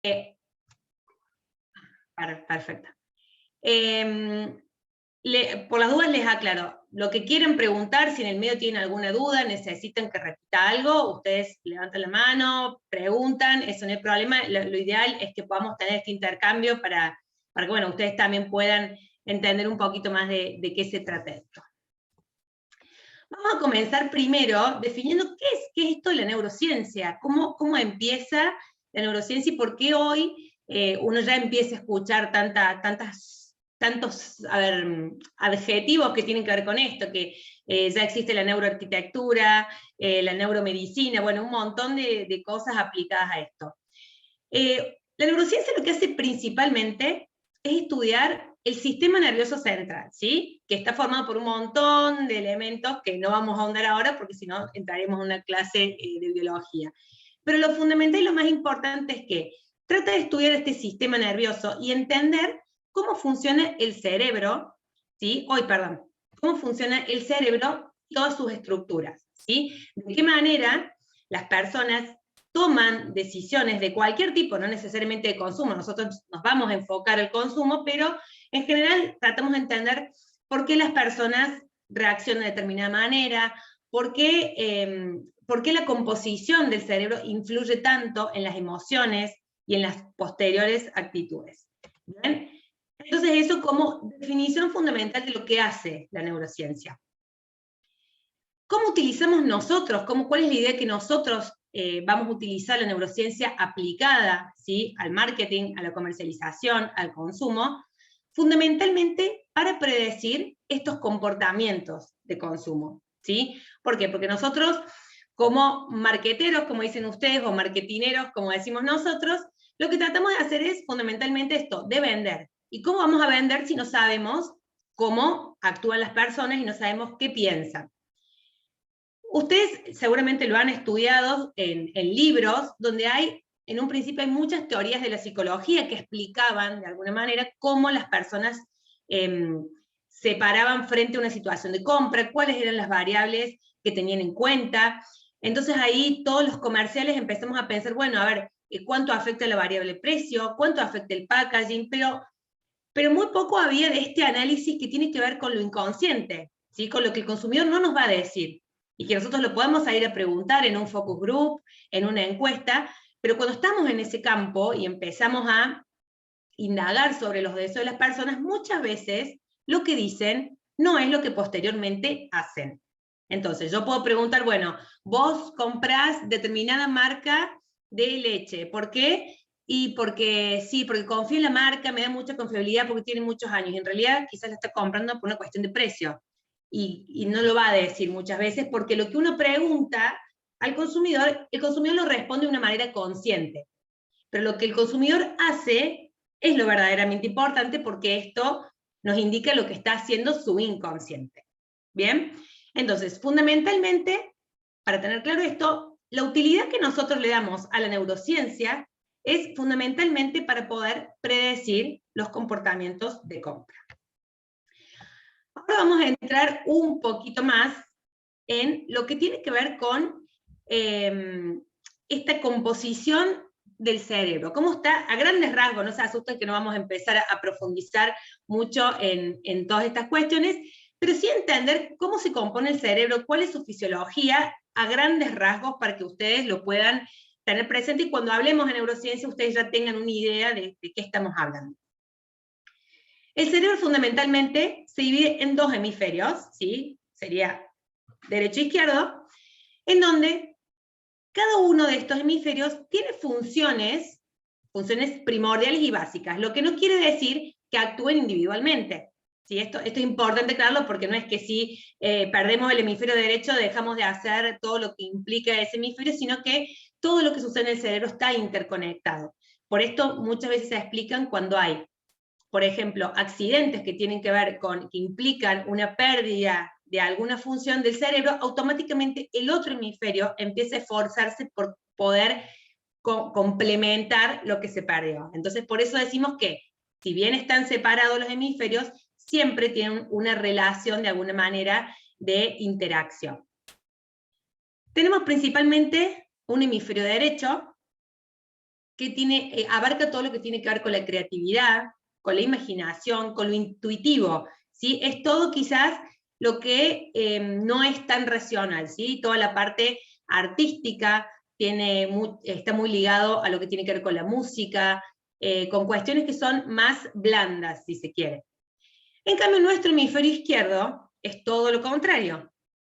Eh, Perfecto. Por las dudas les aclaro, lo que quieren preguntar, si en el medio tienen alguna duda, necesitan que repita algo, ustedes levantan la mano, preguntan, eso no hay problema, lo ideal es que podamos tener este intercambio para que, bueno, ustedes también puedan entender un poquito más de qué se trata esto. Vamos a comenzar primero definiendo qué es esto de la neurociencia, cómo empieza la neurociencia y por qué hoy uno ya empieza a escuchar tantos adjetivos que tienen que ver con esto, que ya existe la neuroarquitectura, la neuromedicina, bueno, un montón de cosas aplicadas a esto. La neurociencia lo que hace principalmente es estudiar el sistema nervioso central, ¿sí? Que está formado por un montón de elementos que no vamos a ahondar ahora porque si no entraremos en una clase de biología. Pero lo fundamental y lo más importante es que trata de estudiar este sistema nervioso y entender cómo funciona el cerebro, ¿sí? Cómo funciona el cerebro y todas sus estructuras, ¿sí? De qué manera las personas toman decisiones de cualquier tipo, no necesariamente de consumo, nosotros nos vamos a enfocar al consumo, pero en general tratamos de entender por qué las personas reaccionan de determinada manera, por qué la composición del cerebro influye tanto en las emociones y en las posteriores actitudes. ¿Bien? Entonces eso como definición fundamental de lo que hace la neurociencia. ¿Cómo utilizamos nosotros? ¿Cuál es la idea que nosotros vamos a utilizar la neurociencia aplicada, ¿sí? Al marketing, a la comercialización, al consumo? Fundamentalmente para predecir estos comportamientos de consumo, ¿sí? ¿Por qué? Porque nosotros, como marqueteros, como dicen ustedes, o marketineros, como decimos nosotros, lo que tratamos de hacer es fundamentalmente esto, de vender. ¿Y cómo vamos a vender si no sabemos cómo actúan las personas y no sabemos qué piensan? Ustedes seguramente lo han estudiado en libros, donde en un principio hay muchas teorías de la psicología que explicaban, de alguna manera, cómo las personas se paraban frente a una situación de compra, cuáles eran las variables que tenían en cuenta. Entonces ahí todos los comerciales empezamos a pensar, bueno, a ver, ¿cuánto afecta la variable precio? ¿Cuánto afecta el packaging? Pero muy poco había de este análisis que tiene que ver con lo inconsciente, ¿sí? Con lo que el consumidor no nos va a decir y que nosotros lo podemos ir a preguntar en un focus group, en una encuesta, pero cuando estamos en ese campo y empezamos a indagar sobre los deseos de las personas, muchas veces lo que dicen no es lo que posteriormente hacen. Entonces, yo puedo preguntar, bueno, vos comprás determinada marca de leche, ¿por qué? Y porque sí, porque confío en la marca, me da mucha confiabilidad porque tiene muchos años, y en realidad quizás la está comprando por una cuestión de precio, y no lo va a decir muchas veces, porque lo que uno pregunta al consumidor, el consumidor lo responde de una manera consciente. Pero lo que el consumidor hace es lo verdaderamente importante porque esto nos indica lo que está haciendo su inconsciente. ¿Bien? Entonces, fundamentalmente, para tener claro esto, la utilidad que nosotros le damos a la neurociencia es fundamentalmente para poder predecir los comportamientos de compra. Ahora vamos a entrar un poquito más en lo que tiene que ver con esta composición del cerebro. ¿Cómo está? A grandes rasgos, no se asusten que no vamos a empezar a profundizar mucho en todas estas cuestiones, pero sí entender cómo se compone el cerebro, cuál es su fisiología, a grandes rasgos, para que ustedes lo puedan tener presente y cuando hablemos de neurociencia ustedes ya tengan una idea de qué estamos hablando. El cerebro fundamentalmente se divide en dos hemisferios, ¿sí? Sería derecho e izquierdo, en donde cada uno de estos hemisferios tiene funciones primordiales y básicas, lo que no quiere decir que actúen individualmente. ¿Sí? Esto es importante aclararlo porque no es que si perdemos el hemisferio derecho dejamos de hacer todo lo que implica ese hemisferio, sino que todo lo que sucede en el cerebro está interconectado. Por esto muchas veces se explican cuando hay, por ejemplo, accidentes que tienen que ver que implican una pérdida de alguna función del cerebro, automáticamente el otro hemisferio empieza a esforzarse por poder complementar lo que se perdió. Entonces, por eso decimos que, si bien están separados los hemisferios, siempre tienen una relación de alguna manera de interacción. Tenemos principalmente un hemisferio derecho, que tiene, abarca todo lo que tiene que ver con la creatividad, con la imaginación, con lo intuitivo, ¿sí? Es todo quizás lo que no es tan racional, ¿sí? Toda la parte artística está muy ligado a lo que tiene que ver con la música, con cuestiones que son más blandas, si se quiere. En cambio, nuestro hemisferio izquierdo es todo lo contrario.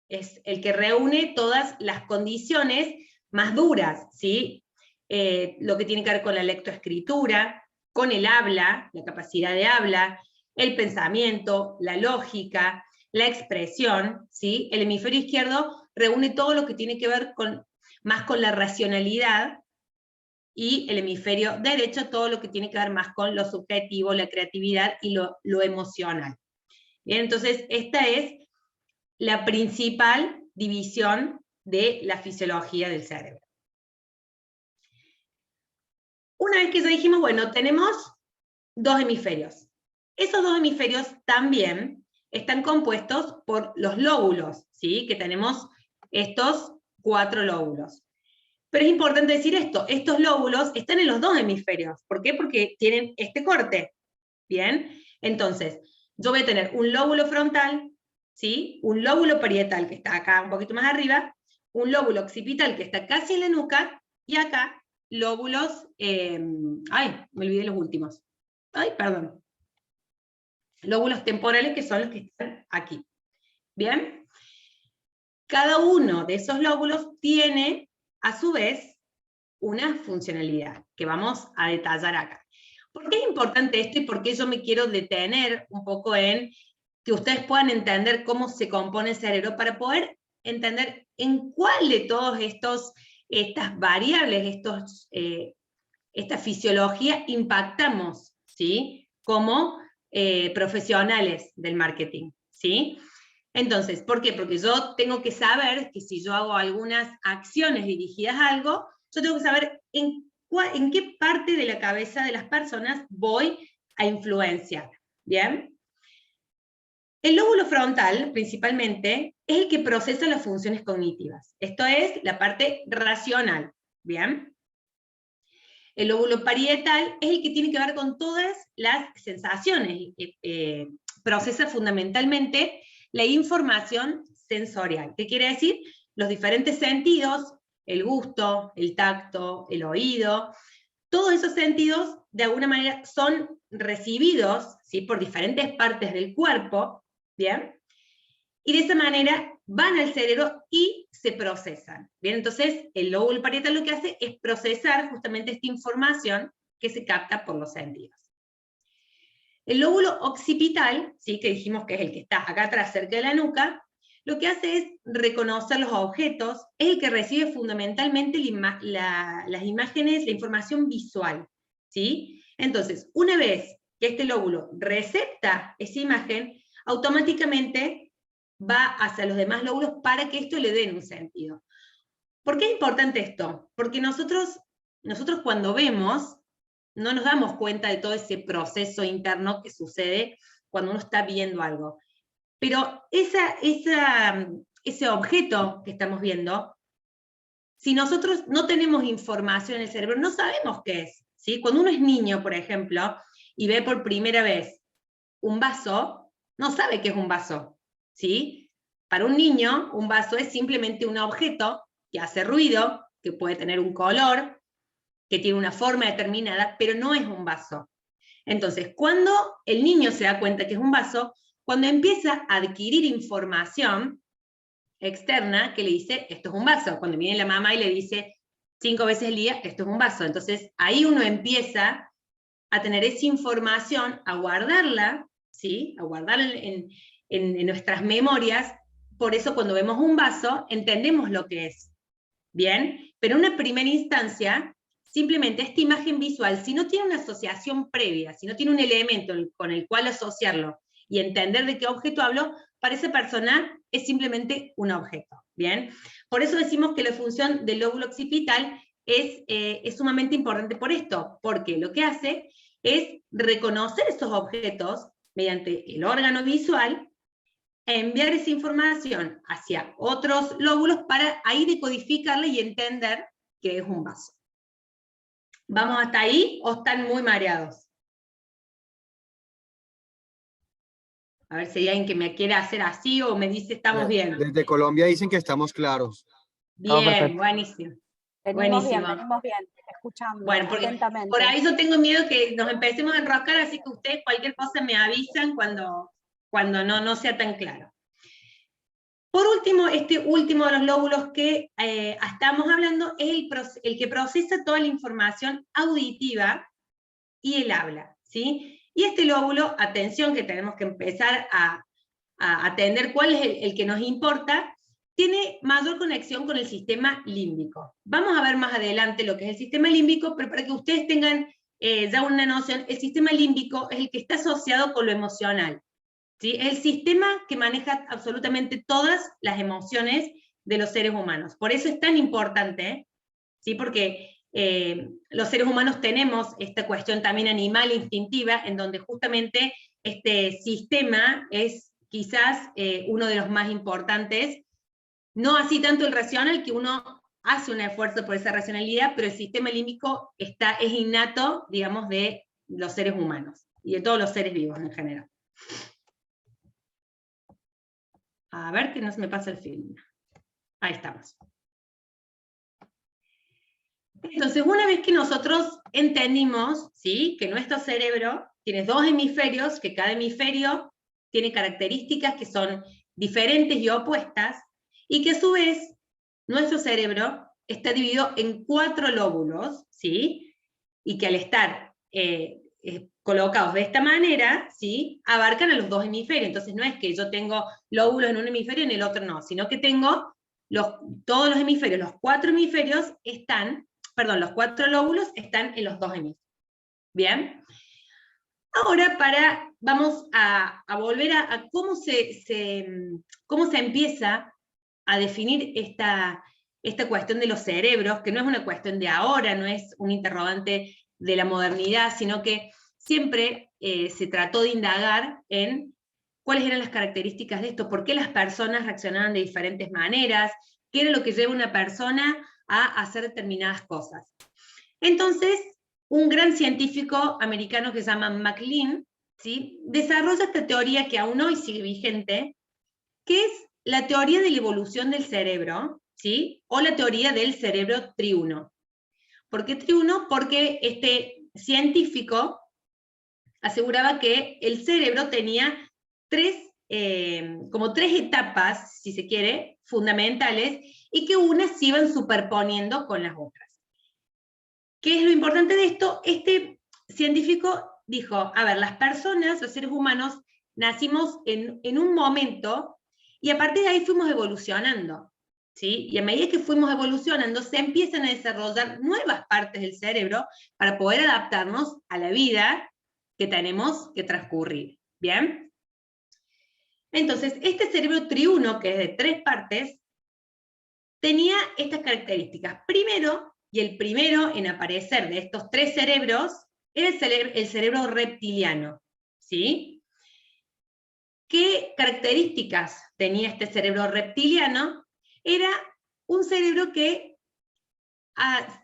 Es el que reúne todas las condiciones más duras, ¿sí? Lo que tiene que ver con la lectoescritura, con el habla, la capacidad de habla, el pensamiento, la lógica, la expresión, ¿sí? El hemisferio izquierdo reúne todo lo que tiene que ver más con la racionalidad, y el hemisferio derecho todo lo que tiene que ver más con lo subjetivo, la creatividad y lo emocional. Bien, entonces esta es la principal división de la fisiología del cerebro. Una vez que ya dijimos, bueno, tenemos dos hemisferios. Esos dos hemisferios también están compuestos por los lóbulos, ¿sí? Que tenemos estos 4 lóbulos. Pero es importante decir esto, estos lóbulos están en los dos hemisferios. ¿Por qué? Porque tienen este corte. ¿Bien? Entonces, yo voy a tener un lóbulo frontal, ¿sí? Un lóbulo parietal que está acá un poquito más arriba, un lóbulo occipital que está casi en la nuca, y acá lóbulos, ay, me olvidé los últimos. Ay, perdón. Lóbulos temporales, que son los que están aquí. ¿Bien? Cada uno de esos lóbulos tiene, a su vez, una funcionalidad que vamos a detallar acá. ¿Por qué es importante esto y por qué yo me quiero detener un poco en que ustedes puedan entender cómo se compone el cerebro, para poder entender en cuál de todos estas variables, esta fisiología impactamos, ¿sí? Como profesionales del marketing, ¿sí? Entonces, ¿por qué? Porque yo tengo que saber que si yo hago algunas acciones dirigidas a algo, yo tengo que saber en qué parte de la cabeza de las personas voy a influenciar, ¿bien? El lóbulo frontal, principalmente, es el que procesa las funciones cognitivas. Esto es la parte racional, ¿bien? El lóbulo parietal es el que tiene que ver con todas las sensaciones, procesa fundamentalmente la información sensorial. ¿Qué quiere decir? Los diferentes sentidos, el gusto, el tacto, el oído, todos esos sentidos de alguna manera son recibidos, ¿sí? Por diferentes partes del cuerpo, ¿bien? Y de esa manera van al cerebro y se procesan. Bien, entonces el lóbulo parietal lo que hace es procesar justamente esta información que se capta por los sentidos. El lóbulo occipital, ¿sí? Que dijimos que es el que está acá atrás cerca de la nuca, lo que hace es reconocer los objetos, es el que recibe fundamentalmente las imágenes, la información visual, ¿sí? Entonces, una vez que este lóbulo recepta esa imagen, automáticamente va hacia los demás lóbulos para que esto le den un sentido. ¿Por qué es importante esto? Porque nosotros cuando vemos, no nos damos cuenta de todo ese proceso interno que sucede cuando uno está viendo algo. Pero ese objeto que estamos viendo, si nosotros no tenemos información en el cerebro, no sabemos qué es, ¿sí? Cuando uno es niño, por ejemplo, y ve por primera vez un vaso, no sabe qué es un vaso, ¿sí? Para un niño, un vaso es simplemente un objeto que hace ruido, que puede tener un color, que tiene una forma determinada, pero no es un vaso. Entonces, cuando el niño se da cuenta que es un vaso, cuando empieza a adquirir información externa que le dice, esto es un vaso, cuando viene la mamá y le dice 5 veces al día, esto es un vaso, entonces ahí uno empieza a tener esa información, a guardarla, ¿sí? A guardarla en nuestras memorias. Por eso cuando vemos un vaso, entendemos lo que es, ¿bien? Pero en una primera instancia, simplemente esta imagen visual, si no tiene una asociación previa, si no tiene un elemento con el cual asociarlo y entender de qué objeto hablo, para esa persona es simplemente un objeto, ¿bien? Por eso decimos que la función del lóbulo occipital es sumamente importante por esto, porque lo que hace es reconocer esos objetos mediante el órgano visual, enviar esa información hacia otros lóbulos para ahí decodificarla y entender que es un vaso. ¿Vamos hasta ahí o están muy mareados? A ver si hay alguien que me quiere hacer así o me dice estamos bien. Desde Colombia dicen que estamos claros. Bien, buenísimo. Buenísimo. Venimos bien, escuchando Bueno, porque atentamente. por ahí yo tengo miedo que nos empecemos a enroscar, así que ustedes cualquier cosa me avisan cuando no sea tan claro. Por último, este último de los lóbulos que estamos hablando es el que procesa toda la información auditiva y el habla, ¿sí? Y este lóbulo, atención que tenemos que empezar a atender cuál es el que nos importa, tiene mayor conexión con el sistema límbico. Vamos a ver más adelante lo que es el sistema límbico, pero para que ustedes tengan ya una noción, el sistema límbico es el que está asociado con lo emocional, ¿sí? Es el sistema que maneja absolutamente todas las emociones de los seres humanos. Por eso es tan importante, ¿sí? Porque los seres humanos tenemos esta cuestión también animal instintiva, en donde justamente este sistema es quizás uno de los más importantes, no así tanto el racional, que uno hace un esfuerzo por esa racionalidad, pero el sistema límbico es innato, digamos, de los seres humanos, y de todos los seres vivos en general. A ver que no se me pasa el film. Ahí estamos. Entonces, una vez que nosotros entendimos, ¿sí?, que nuestro cerebro tiene dos hemisferios, que cada hemisferio tiene características que son diferentes y opuestas, y que a su vez nuestro cerebro está dividido en 4 lóbulos, ¿sí?, y que al estar colocados de esta manera, ¿sí?, abarcan a los dos hemisferios. Entonces no es que yo tengo lóbulos en un hemisferio y en el otro no, sino que tengo todos los hemisferios, los 4 hemisferios están, perdón, los 4 lóbulos están en los dos hemisferios. ¿Bien? Ahora vamos a volver a cómo se empieza a definir esta cuestión de los cerebros, que no es una cuestión de ahora, no es un interrogante de la modernidad, sino que siempre se trató de indagar en cuáles eran las características de esto, por qué las personas reaccionaban de diferentes maneras, qué era lo que lleva a una persona a hacer determinadas cosas. Entonces, un gran científico americano que se llama MacLean, ¿sí?, desarrolla esta teoría que aún hoy sigue vigente, que es la teoría de la evolución del cerebro, ¿sí?, o la teoría del cerebro triuno. ¿Por qué triuno? Porque este científico aseguraba que el cerebro tenía como tres etapas, si se quiere, fundamentales, y que unas se iban superponiendo con las otras. ¿Qué es lo importante de esto? Este científico dijo, a ver, las personas, los seres humanos, nacimos en un momento, y a partir de ahí fuimos evolucionando, ¿sí? Y a medida que fuimos evolucionando, se empiezan a desarrollar nuevas partes del cerebro para poder adaptarnos a la vida que tenemos que transcurrir, ¿bien? Entonces, este cerebro triuno, que es de 3 partes, tenía estas características. Primero, y el primero en aparecer de estos 3 cerebros, era el cerebro reptiliano, ¿sí? ¿Qué características tenía este cerebro reptiliano? Era un cerebro que,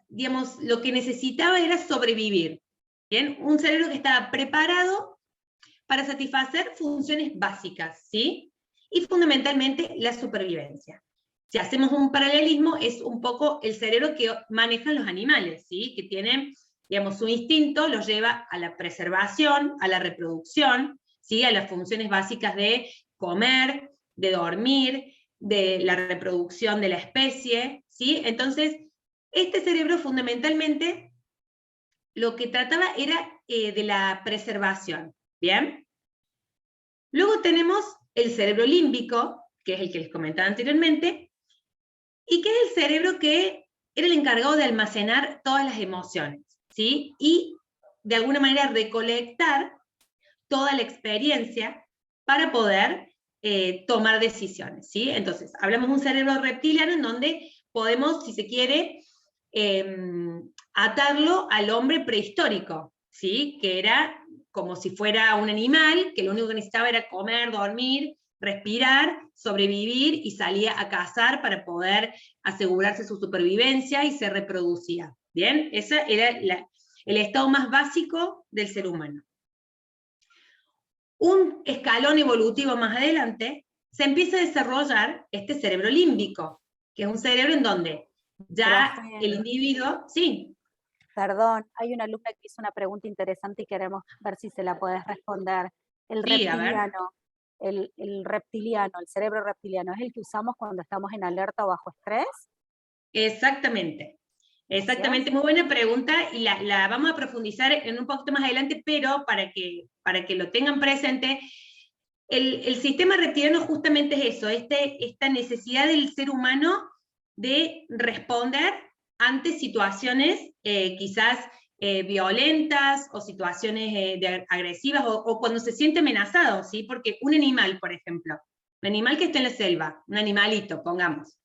digamos, lo que necesitaba era sobrevivir, ¿bien? Un cerebro que estaba preparado para satisfacer funciones básicas, ¿sí? Y fundamentalmente la supervivencia. Si hacemos un paralelismo, es un poco el cerebro que manejan los animales, ¿sí?, que tienen, digamos, su instinto los lleva a la preservación, a la reproducción, ¿sí?, a las funciones básicas de comer, de dormir, de la reproducción de la especie, ¿sí? Entonces, este cerebro fundamentalmente lo que trataba era de la preservación, ¿bien? Luego tenemos el cerebro límbico, que es el que les comentaba anteriormente, y que es el cerebro que era el encargado de almacenar todas las emociones, ¿sí? Y de alguna manera recolectar toda la experiencia para poder tomar decisiones, ¿sí? Entonces, hablamos de un cerebro reptiliano en donde podemos, si se quiere, atarlo al hombre prehistórico, ¿sí? Que era como si fuera un animal, que lo único que necesitaba era comer, dormir, respirar, sobrevivir, y salía a cazar para poder asegurarse su supervivencia y se reproducía. ¿Bien? Esa era el estado más básico del ser humano. Un escalón evolutivo más adelante, se empieza a desarrollar este cerebro límbico, que es un cerebro en donde ya Profe, el individuo, sí. perdón, hay una alumna que hizo una pregunta interesante y queremos ver si se la podés responder. El Sí, a ver. reptiliano, el reptiliano, el cerebro reptiliano, ¿es el que usamos cuando estamos en alerta o bajo estrés? Exactamente. Exactamente, Gracias. muy buena pregunta, y la vamos a profundizar en un poquito más adelante, pero para que lo tengan presente, el sistema reptiliano justamente es eso, esta necesidad del ser humano de responder ante situaciones quizás violentas, o situaciones agresivas, o cuando se siente amenazado, ¿sí? Porque un animal, por ejemplo, un animal que está en la selva, un animalito, pongamos,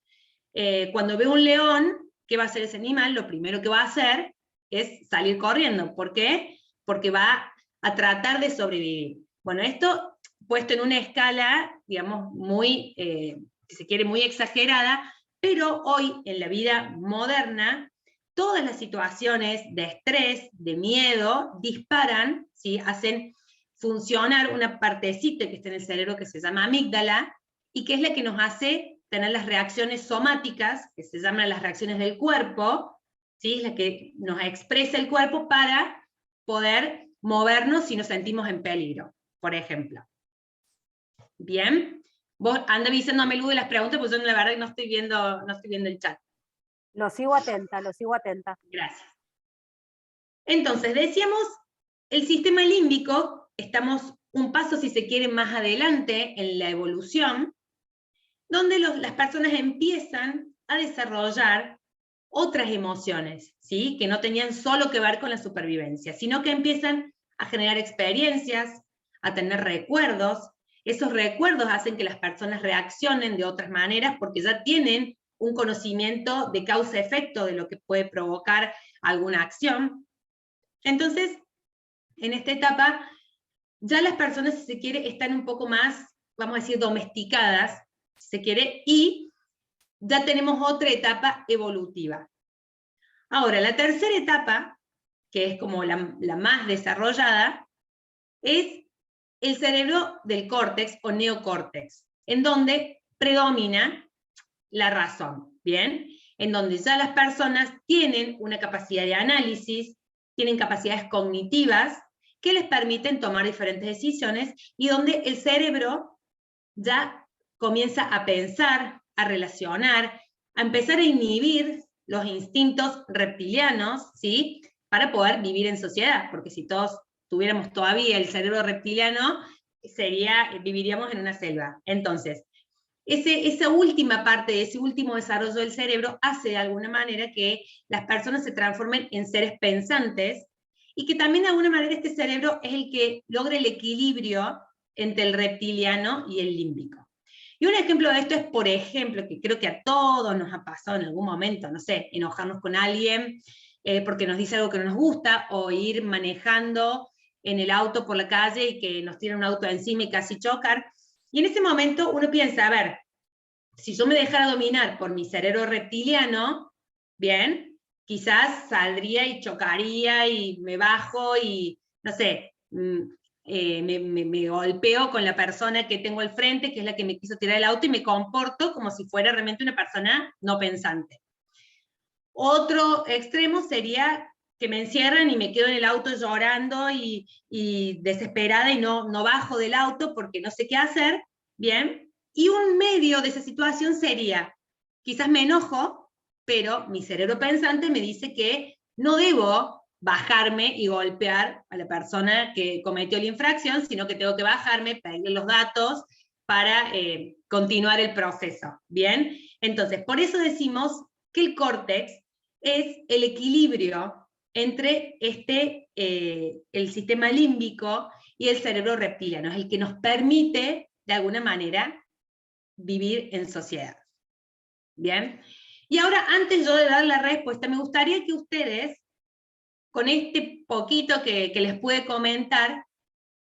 cuando ve un león, ¿qué va a hacer ese animal? Lo primero que va a hacer es salir corriendo. ¿Por qué? Porque va a tratar de sobrevivir. Bueno, esto puesto en una escala, digamos, muy, si se quiere, muy exagerada, pero hoy en la vida moderna, todas las situaciones de estrés, de miedo, disparan, ¿sí? Hacen funcionar una partecita que está en el cerebro que se llama amígdala, y que es la que nos hace tener las reacciones somáticas, que se llaman las reacciones del cuerpo, ¿sí? Es la que nos expresa el cuerpo para poder movernos si nos sentimos en peligro, por ejemplo. Bien, vos anda avisándome, Lu, de las preguntas, porque yo la verdad no estoy viendo el chat. Lo sigo atenta, lo sigo atenta. Gracias. Entonces, decíamos, el sistema límbico, estamos un paso, si se quiere, más adelante en la evolución, donde las personas empiezan a desarrollar otras emociones, ¿sí? Que no tenían solo que ver con la supervivencia, sino que empiezan a generar experiencias, a tener recuerdos. Esos recuerdos hacen que las personas reaccionen de otras maneras porque ya tienen un conocimiento de causa-efecto de lo que puede provocar alguna acción. Entonces, en esta etapa, ya las personas, si se quiere, están un poco más, vamos a decir, domesticadas, si se quiere, y ya tenemos otra etapa evolutiva. Ahora, la tercera etapa, que es como la más desarrollada, es el cerebro del córtex o neocórtex, en donde predomina la razón, ¿bien? En donde ya las personas tienen una capacidad de análisis, tienen capacidades cognitivas que les permiten tomar diferentes decisiones, y donde el cerebro ya comienza a pensar, a relacionar, a empezar a inhibir los instintos reptilianos, ¿sí? Para poder vivir en sociedad, porque si todos tuviéramos todavía el cerebro reptiliano, viviríamos en una selva. Entonces, esa última parte, ese último desarrollo del cerebro hace de alguna manera que las personas se transformen en seres pensantes, y que también de alguna manera este cerebro es el que logra el equilibrio entre el reptiliano y el límbico. Y un ejemplo de esto es, por ejemplo, que creo que a todos nos ha pasado en algún momento, no sé, enojarnos con alguien porque nos dice algo que no nos gusta, o ir manejando en el auto por la calle y que nos tiran un auto encima y casi chocar. Y en ese momento uno piensa, a ver, si yo me dejara dominar por mi cerebro reptiliano, bien, quizás saldría y chocaría y me bajo y, no sé, me golpeo con la persona que tengo al frente, que es la que me quiso tirar el auto, y me comporto como si fuera realmente una persona no pensante. Otro extremo sería que me encierran y me quedo en el auto llorando y desesperada, y no bajo del auto porque no sé qué hacer, ¿bien? Y un medio de esa situación sería, quizás me enojo, pero mi cerebro pensante me dice que no debo bajarme y golpear a la persona que cometió la infracción, sino que tengo que bajarme, pedirle los datos para continuar el proceso, ¿bien? Entonces, por eso decimos que el córtex es el equilibrio entre el sistema límbico y el cerebro reptiliano, es el que nos permite, de alguna manera, vivir en sociedad. ¿Bien? Y ahora, antes yo de dar la respuesta, me gustaría que ustedes, con este poquito que les puede comentar,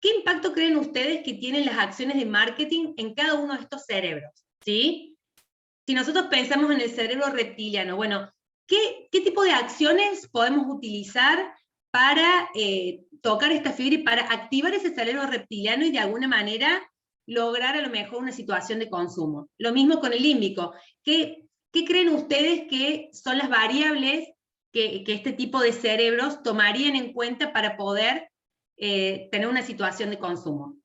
¿qué impacto creen ustedes que tienen las acciones de marketing en cada uno de estos cerebros? ¿Sí? Si nosotros pensamos en el cerebro reptiliano, bueno, ¿qué tipo de acciones podemos utilizar para tocar esta fibra y para activar ese cerebro reptiliano y de alguna manera lograr a lo mejor una situación de consumo. Lo mismo con el límbico. ¿Qué creen ustedes que son las variables que este tipo de cerebros tomarían en cuenta para poder tener una situación de consumo?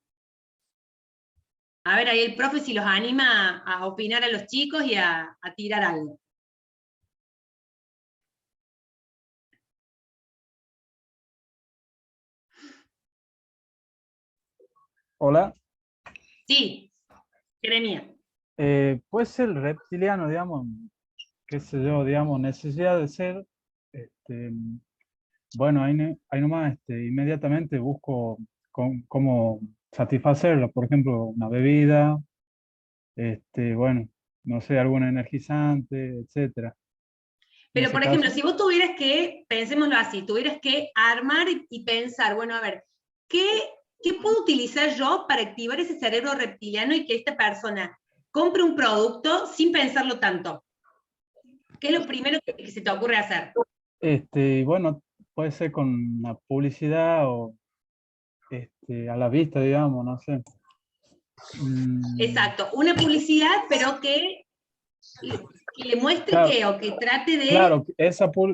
A ver, ahí el profe si los anima a opinar a los chicos y a tirar algo. Hola. Sí, Jeremia. Pues el reptiliano, digamos, qué sé yo, digamos, necesidad de ser, bueno, ahí nomás inmediatamente busco cómo satisfacerlo, por ejemplo, una bebida, bueno, no sé, algún energizante, etcétera. En Pero, ese por ejemplo, caso, si vos tuvieras que, pensémoslo así, tuvieras que armar y pensar, bueno, a ver, ¿qué puedo utilizar yo para activar ese cerebro reptiliano y que esta persona compre un producto sin pensarlo tanto? ¿Qué es lo primero que se te ocurre hacer? bueno, puede ser con una publicidad o a la vista, digamos, no sé. Exacto, una publicidad, pero que le muestre Claro, que, o que trate de... claro,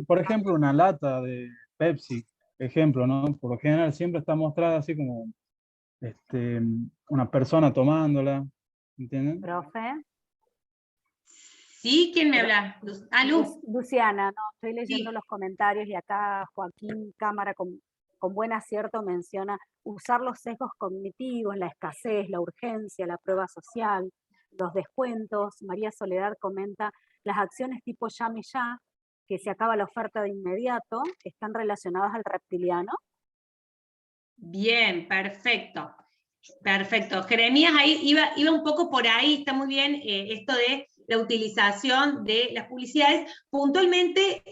por ejemplo, una lata de Pepsi, ejemplo, ¿no? Por lo general siempre está mostrada así como una persona tomándola, ¿entienden? Profe. ¿Sí? ¿Quién me Pero, habla? Ah, Luz. Luciana, no, estoy leyendo Sí. los comentarios y acá Joaquín Cámara con buen acierto menciona usar los sesgos cognitivos, la escasez, la urgencia, la prueba social, los descuentos. María Soledad comenta las acciones tipo llame ya, que se acaba la oferta de inmediato, están relacionadas al reptiliano. Bien, perfecto. Perfecto. Jeremías ahí iba un poco por ahí, está muy bien esto de la utilización de las publicidades. Puntualmente,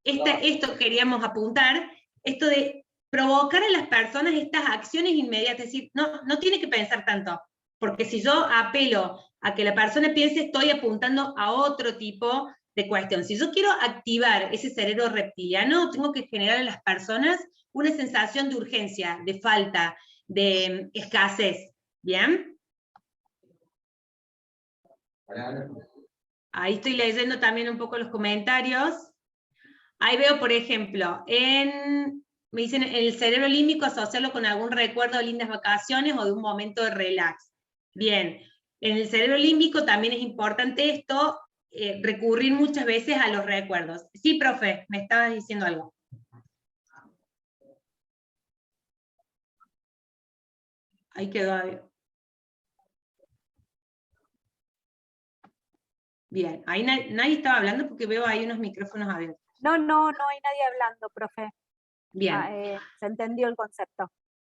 esto queríamos apuntar, esto de provocar en las personas estas acciones inmediatas, es decir, no tiene que pensar tanto, porque si yo apelo a que la persona piense, estoy apuntando a otro tipo de cuestión. Si yo quiero activar ese cerebro reptiliano, tengo que generar en las personas una sensación de urgencia, de falta, de escasez. ¿Bien? Ahí estoy leyendo también un poco los comentarios. Ahí veo, por ejemplo, me dicen, el cerebro límbico asociarlo con algún recuerdo de lindas vacaciones o de un momento de relax. Bien, en el cerebro límbico también es importante esto, recurrir muchas veces a los recuerdos. Sí, profe, me estabas diciendo algo. Ahí quedó. Bien, ahí nadie estaba hablando porque veo ahí unos micrófonos abiertos. No hay nadie hablando, profe. Bien. Se entendió el concepto.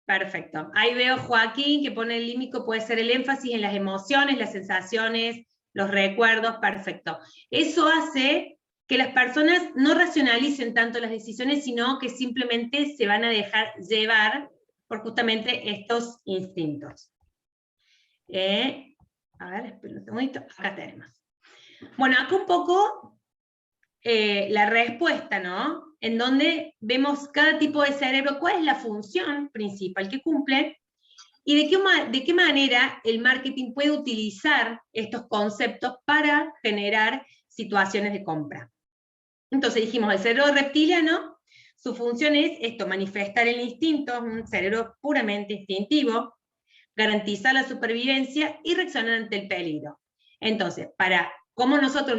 Perfecto. Ahí veo Joaquín que pone el límbico, puede ser el énfasis en las emociones, las sensaciones, los recuerdos, perfecto. Eso hace que las personas no racionalicen tanto las decisiones, sino que simplemente se van a dejar llevar por justamente estos instintos. A ver, espera un segundito, acá tenemos. Bueno, acá un poco la respuesta, ¿no? En donde vemos cada tipo de cerebro, cuál es la función principal que cumple, y de qué manera el marketing puede utilizar estos conceptos para generar situaciones de compra. Entonces dijimos, el cerebro reptiliano, su función es esto, manifestar el instinto, es un cerebro puramente instintivo, garantizar la supervivencia y reaccionar ante el peligro. Entonces, para cómo nosotros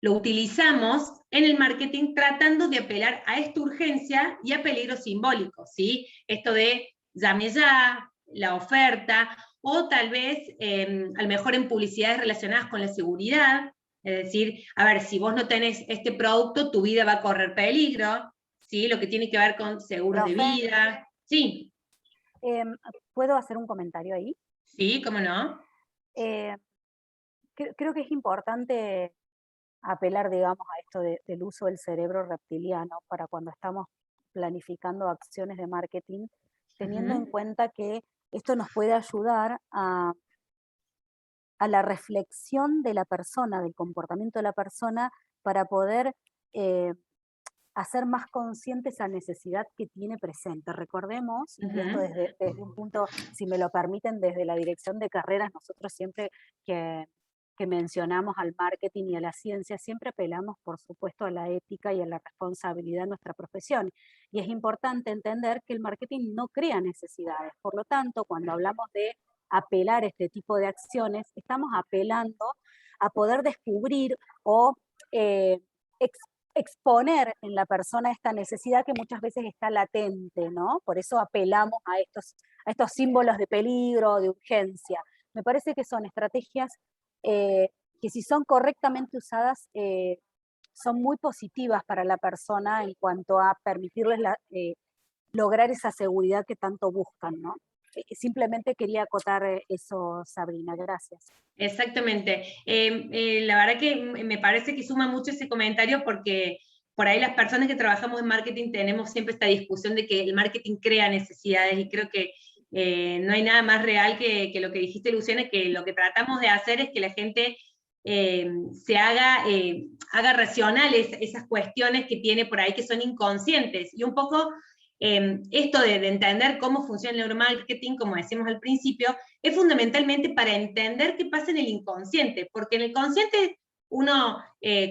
lo utilizamos en el marketing tratando de apelar a esta urgencia y a peligros simbólicos, ¿sí? Esto de llame ya, la oferta, o tal vez a lo mejor en publicidades relacionadas con la seguridad, es decir, a ver, si vos no tenés este producto, tu vida va a correr peligro, ¿sí? Lo que tiene que ver con seguros de Profe, vida. Sí. ¿puedo hacer un comentario ahí? Sí, ¿cómo no? Creo que es importante apelar, digamos, a esto del uso del cerebro reptiliano para cuando estamos planificando acciones de marketing, teniendo en cuenta que esto nos puede ayudar a la reflexión de la persona, del comportamiento de la persona, para poder hacer más consciente esa necesidad que tiene presente. Recordemos, y esto desde un punto, si me lo permiten, desde la dirección de carreras, nosotros siempre que mencionamos al marketing y a la ciencia, siempre apelamos, por supuesto, a la ética y a la responsabilidad de nuestra profesión. Y es importante entender que el marketing no crea necesidades. Por lo tanto, cuando hablamos de apelar a este tipo de acciones, estamos apelando a poder descubrir o exponer en la persona esta necesidad que muchas veces está latente, ¿no? Por eso apelamos a estos símbolos de peligro, de urgencia. Me parece que son estrategias que si son correctamente usadas, son muy positivas para la persona en cuanto a permitirles lograr esa seguridad que tanto buscan, ¿no? Simplemente quería acotar eso, Sabrina, gracias. Exactamente. La verdad que me parece que suma mucho ese comentario, porque por ahí las personas que trabajamos en marketing tenemos siempre esta discusión de que el marketing crea necesidades, y creo que no hay nada más real que lo que dijiste, Luciana, que lo que tratamos de hacer es que la gente se haga racionales esas cuestiones que tiene por ahí que son inconscientes, y un poco esto de entender cómo funciona el neuromarketing, como decimos al principio, es fundamentalmente para entender qué pasa en el inconsciente, porque en el consciente uno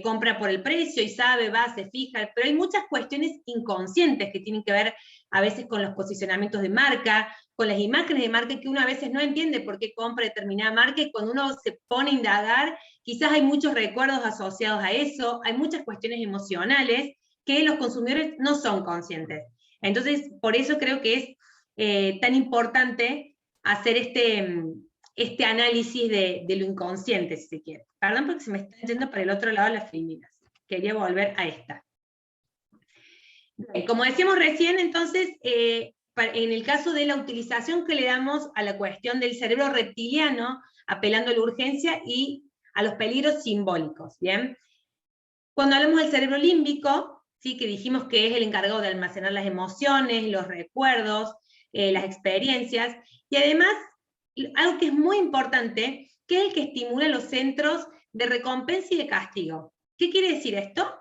compra por el precio y sabe, va, se fija, pero hay muchas cuestiones inconscientes que tienen que ver a veces con los posicionamientos de marca, con las imágenes de marca, que uno a veces no entiende por qué compra determinada marca, y cuando uno se pone a indagar, quizás hay muchos recuerdos asociados a eso, hay muchas cuestiones emocionales que los consumidores no son conscientes. Entonces, por eso creo que es tan importante hacer este análisis de lo inconsciente, si se quiere. Perdón porque se me están yendo para el otro lado las filipinas. Quería volver a esta. Como decíamos recién, entonces, en el caso de la utilización que le damos a la cuestión del cerebro reptiliano, apelando a la urgencia y a los peligros simbólicos, ¿bien? Cuando hablamos del cerebro límbico, ¿sí?, que dijimos que es el encargado de almacenar las emociones, los recuerdos, las experiencias, y además, algo que es muy importante, que es el que estimula los centros de recompensa y de castigo. ¿Qué quiere decir esto?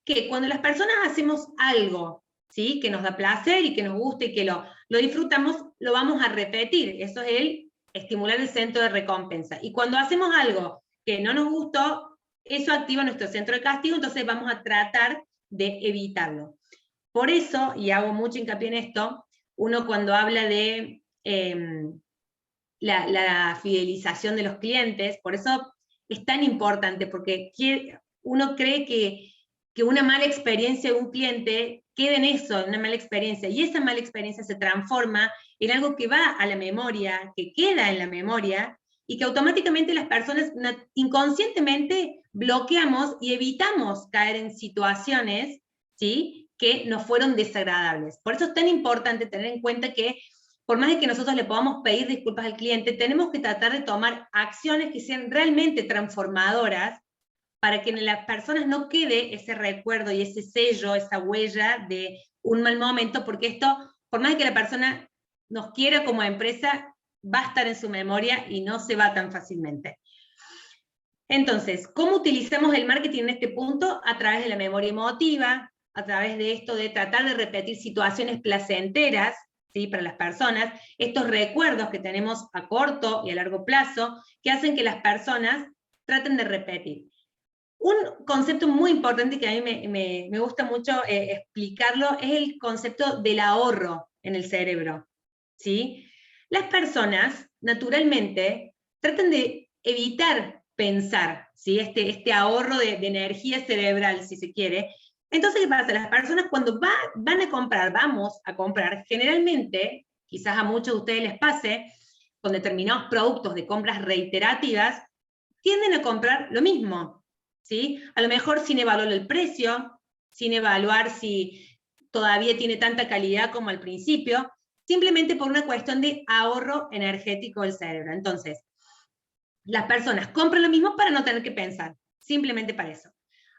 Que cuando las personas hacemos algo, ¿sí?, que nos da placer y que nos gusta y que lo disfrutamos, lo vamos a repetir. Eso es el estimular el centro de recompensa. Y cuando hacemos algo que no nos gustó, eso activa nuestro centro de castigo, entonces vamos a tratar de evitarlo. Por eso, y hago mucho hincapié en esto, uno cuando habla de la fidelización de los clientes, por eso es tan importante, porque uno cree que una mala experiencia de un cliente queda en eso, en una mala experiencia, y esa mala experiencia se transforma en algo que va a la memoria, que queda en la memoria, y que automáticamente las personas inconscientemente bloqueamos y evitamos caer en situaciones, ¿sí?, que nos fueron desagradables. Por eso es tan importante tener en cuenta que, por más de que nosotros le podamos pedir disculpas al cliente, tenemos que tratar de tomar acciones que sean realmente transformadoras, para que en las personas no quede ese recuerdo y ese sello, esa huella de un mal momento, porque esto, por más de que la persona nos quiera como empresa, va a estar en su memoria y no se va tan fácilmente. Entonces, ¿cómo utilizamos el marketing en este punto? A través de la memoria emotiva, a través de esto de tratar de repetir situaciones placenteras, ¿sí?, para las personas, estos recuerdos que tenemos a corto y a largo plazo, que hacen que las personas traten de repetir. Un concepto muy importante que a mí me gusta mucho explicarlo es el concepto del ahorro en el cerebro, ¿sí? Las personas, naturalmente, tratan de evitar pensar, ¿sí?, este ahorro de energía cerebral, si se quiere. Entonces, ¿qué pasa? Las personas cuando vamos a comprar, generalmente, quizás a muchos de ustedes les pase, con determinados productos de compras reiterativas, tienden a comprar lo mismo, ¿sí? A lo mejor sin evaluar el precio, sin evaluar si todavía tiene tanta calidad como al principio, simplemente por una cuestión de ahorro energético del cerebro. Entonces, las personas compran lo mismo para no tener que pensar, simplemente para eso.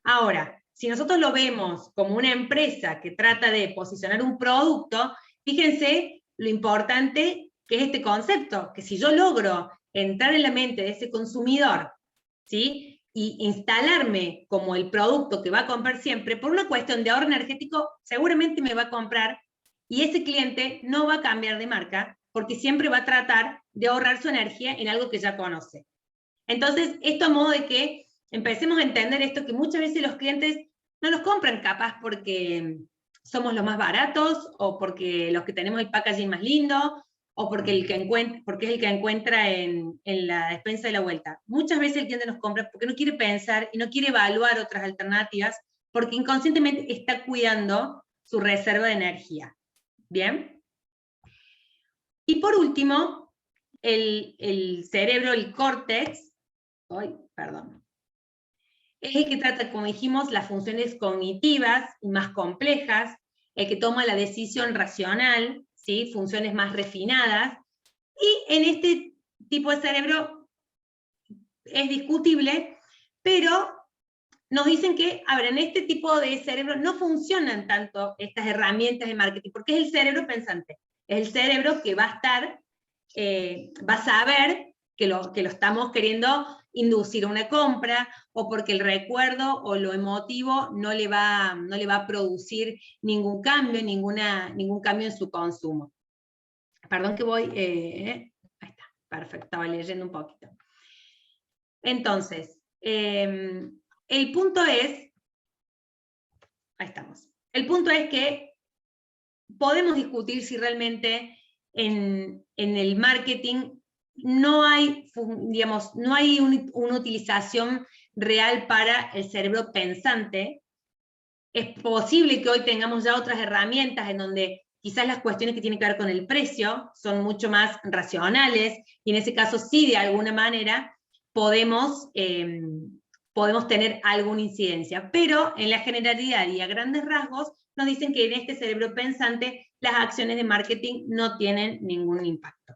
Ahora, si nosotros lo vemos como una empresa que trata de posicionar un producto, fíjense lo importante que es este concepto, que si yo logro entrar en la mente de ese consumidor, ¿sí?, y instalarme como el producto que va a comprar siempre, por una cuestión de ahorro energético, seguramente me va a comprar, y ese cliente no va a cambiar de marca, porque siempre va a tratar de ahorrar su energía en algo que ya conoce. Entonces, esto a modo de que empecemos a entender esto, que muchas veces los clientes no nos compran capaz porque somos los más baratos, o porque los que tenemos el packaging más lindo, o porque, porque es el que encuentra en la despensa de la vuelta. Muchas veces el cliente nos compra porque no quiere pensar y no quiere evaluar otras alternativas, porque inconscientemente está cuidando su reserva de energía. ¿Bien? Y por último, el cerebro, el córtex, es el que trata, como dijimos, las funciones cognitivas y más complejas, el que toma la decisión racional, ¿sí? Funciones más refinadas, y en este tipo de cerebro es discutible, pero nos dicen que, a ver, en este tipo de cerebro no funcionan tanto estas herramientas de marketing, porque es el cerebro pensante, es el cerebro que va a estar, va a saber que lo estamos queriendo inducir a una compra, o porque el recuerdo o lo emotivo no le va a producir ningún cambio, ningún cambio en su consumo. Perdón que voy, ahí está, perfecto, estaba leyendo un poquito. Entonces, el punto es, ahí estamos, el punto es que podemos discutir si realmente en el marketing no hay, digamos, no hay una utilización real para el cerebro pensante. Es posible que hoy tengamos ya otras herramientas en donde quizás las cuestiones que tienen que ver con el precio son mucho más racionales, y en ese caso sí, de alguna manera, podemos tener alguna incidencia, pero en la generalidad y a grandes rasgos nos dicen que en este cerebro pensante las acciones de marketing no tienen ningún impacto.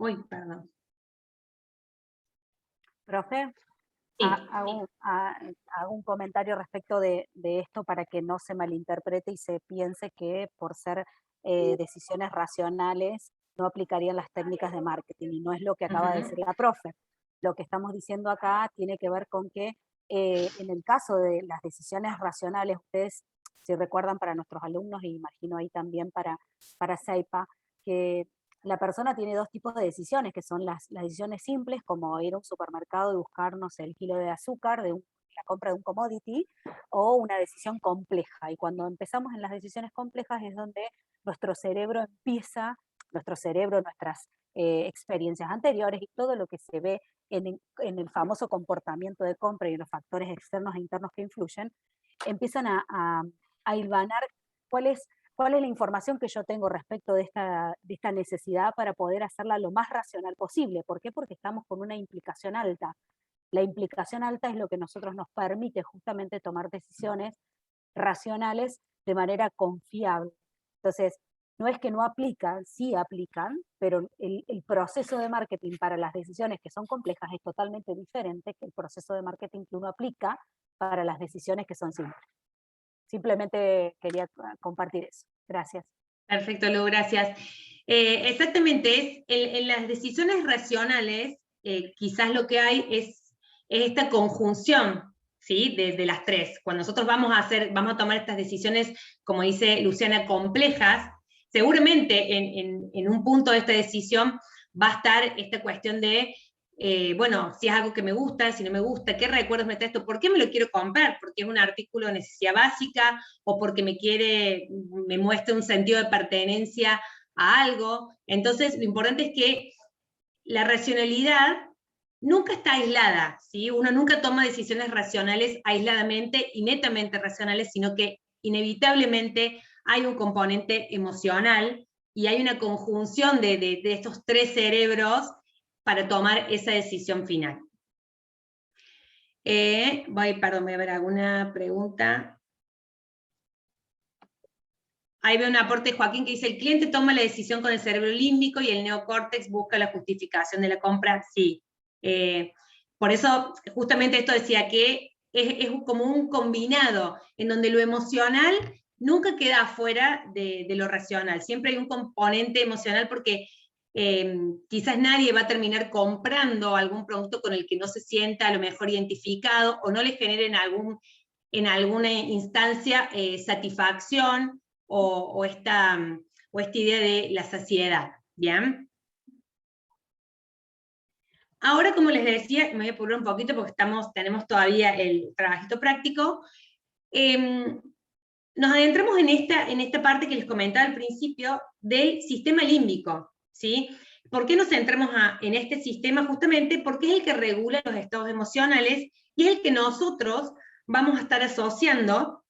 Uy, perdón. Profe, Sí. hago un comentario respecto de esto para que no se malinterprete y se piense que por ser decisiones racionales no aplicarían las técnicas de marketing, y no es lo que acaba de decir la profe. Lo que estamos diciendo acá tiene que ver con que en el caso de las decisiones racionales, ustedes, si recuerdan, para nuestros alumnos, y imagino ahí también para CEIPA, que la persona tiene dos tipos de decisiones, que son las decisiones simples, como ir a un supermercado y buscarnos el kilo de azúcar, la compra de un commodity, o una decisión compleja. Y cuando empezamos en las decisiones complejas es donde nuestro cerebro empieza, nuestras experiencias anteriores y todo lo que se ve en el famoso comportamiento de compra y en los factores externos e internos que influyen, empiezan a hilvanar cuál es la información que yo tengo respecto de esta necesidad para poder hacerla lo más racional posible. ¿Por qué? Porque estamos con una implicación alta. La implicación alta es lo que nosotros nos permite justamente tomar decisiones racionales de manera confiable. Entonces, no es que no aplican, sí aplican, pero el proceso de marketing para las decisiones que son complejas es totalmente diferente que el proceso de marketing que uno aplica para las decisiones que son simples. Simplemente quería compartir eso. Gracias. Perfecto, Lu, gracias. Exactamente, en las decisiones racionales, quizás lo que hay es esta conjunción, ¿sí? De las tres. Cuando nosotros vamos a tomar estas decisiones, como dice Luciana, complejas, seguramente en un punto de esta decisión va a estar esta cuestión de, bueno, si es algo que me gusta, si no me gusta, qué recuerdos me trae esto, por qué me lo quiero comprar, porque es un artículo de necesidad básica, o porque me muestra un sentido de pertenencia a algo. Entonces, lo importante es que la racionalidad nunca está aislada, ¿sí? Uno nunca toma decisiones racionales aisladamente y netamente racionales, sino que inevitablemente hay un componente emocional y hay una conjunción de estos tres cerebros para tomar esa decisión final. Perdón, voy a ver alguna pregunta. Ahí veo un aporte de Joaquín que dice, el cliente toma la decisión con el cerebro límbico y el neocórtex busca la justificación de la compra. Sí. Por eso, justamente esto decía que es como un combinado, en donde lo emocional nunca queda afuera de lo racional. Siempre hay un componente emocional porque quizás nadie va a terminar comprando algún producto con el que no se sienta a lo mejor identificado, o no le genere en alguna instancia satisfacción, o esta idea de la saciedad, ¿bien? Ahora, como les decía, me voy a apurar un poquito porque tenemos todavía el trabajito práctico. Nos adentramos en esta parte que les comentaba al principio del sistema límbico, ¿sí? ¿Por qué nos centramos en este sistema? Justamente porque es el que regula los estados emocionales y es el que nosotros vamos a estar asociando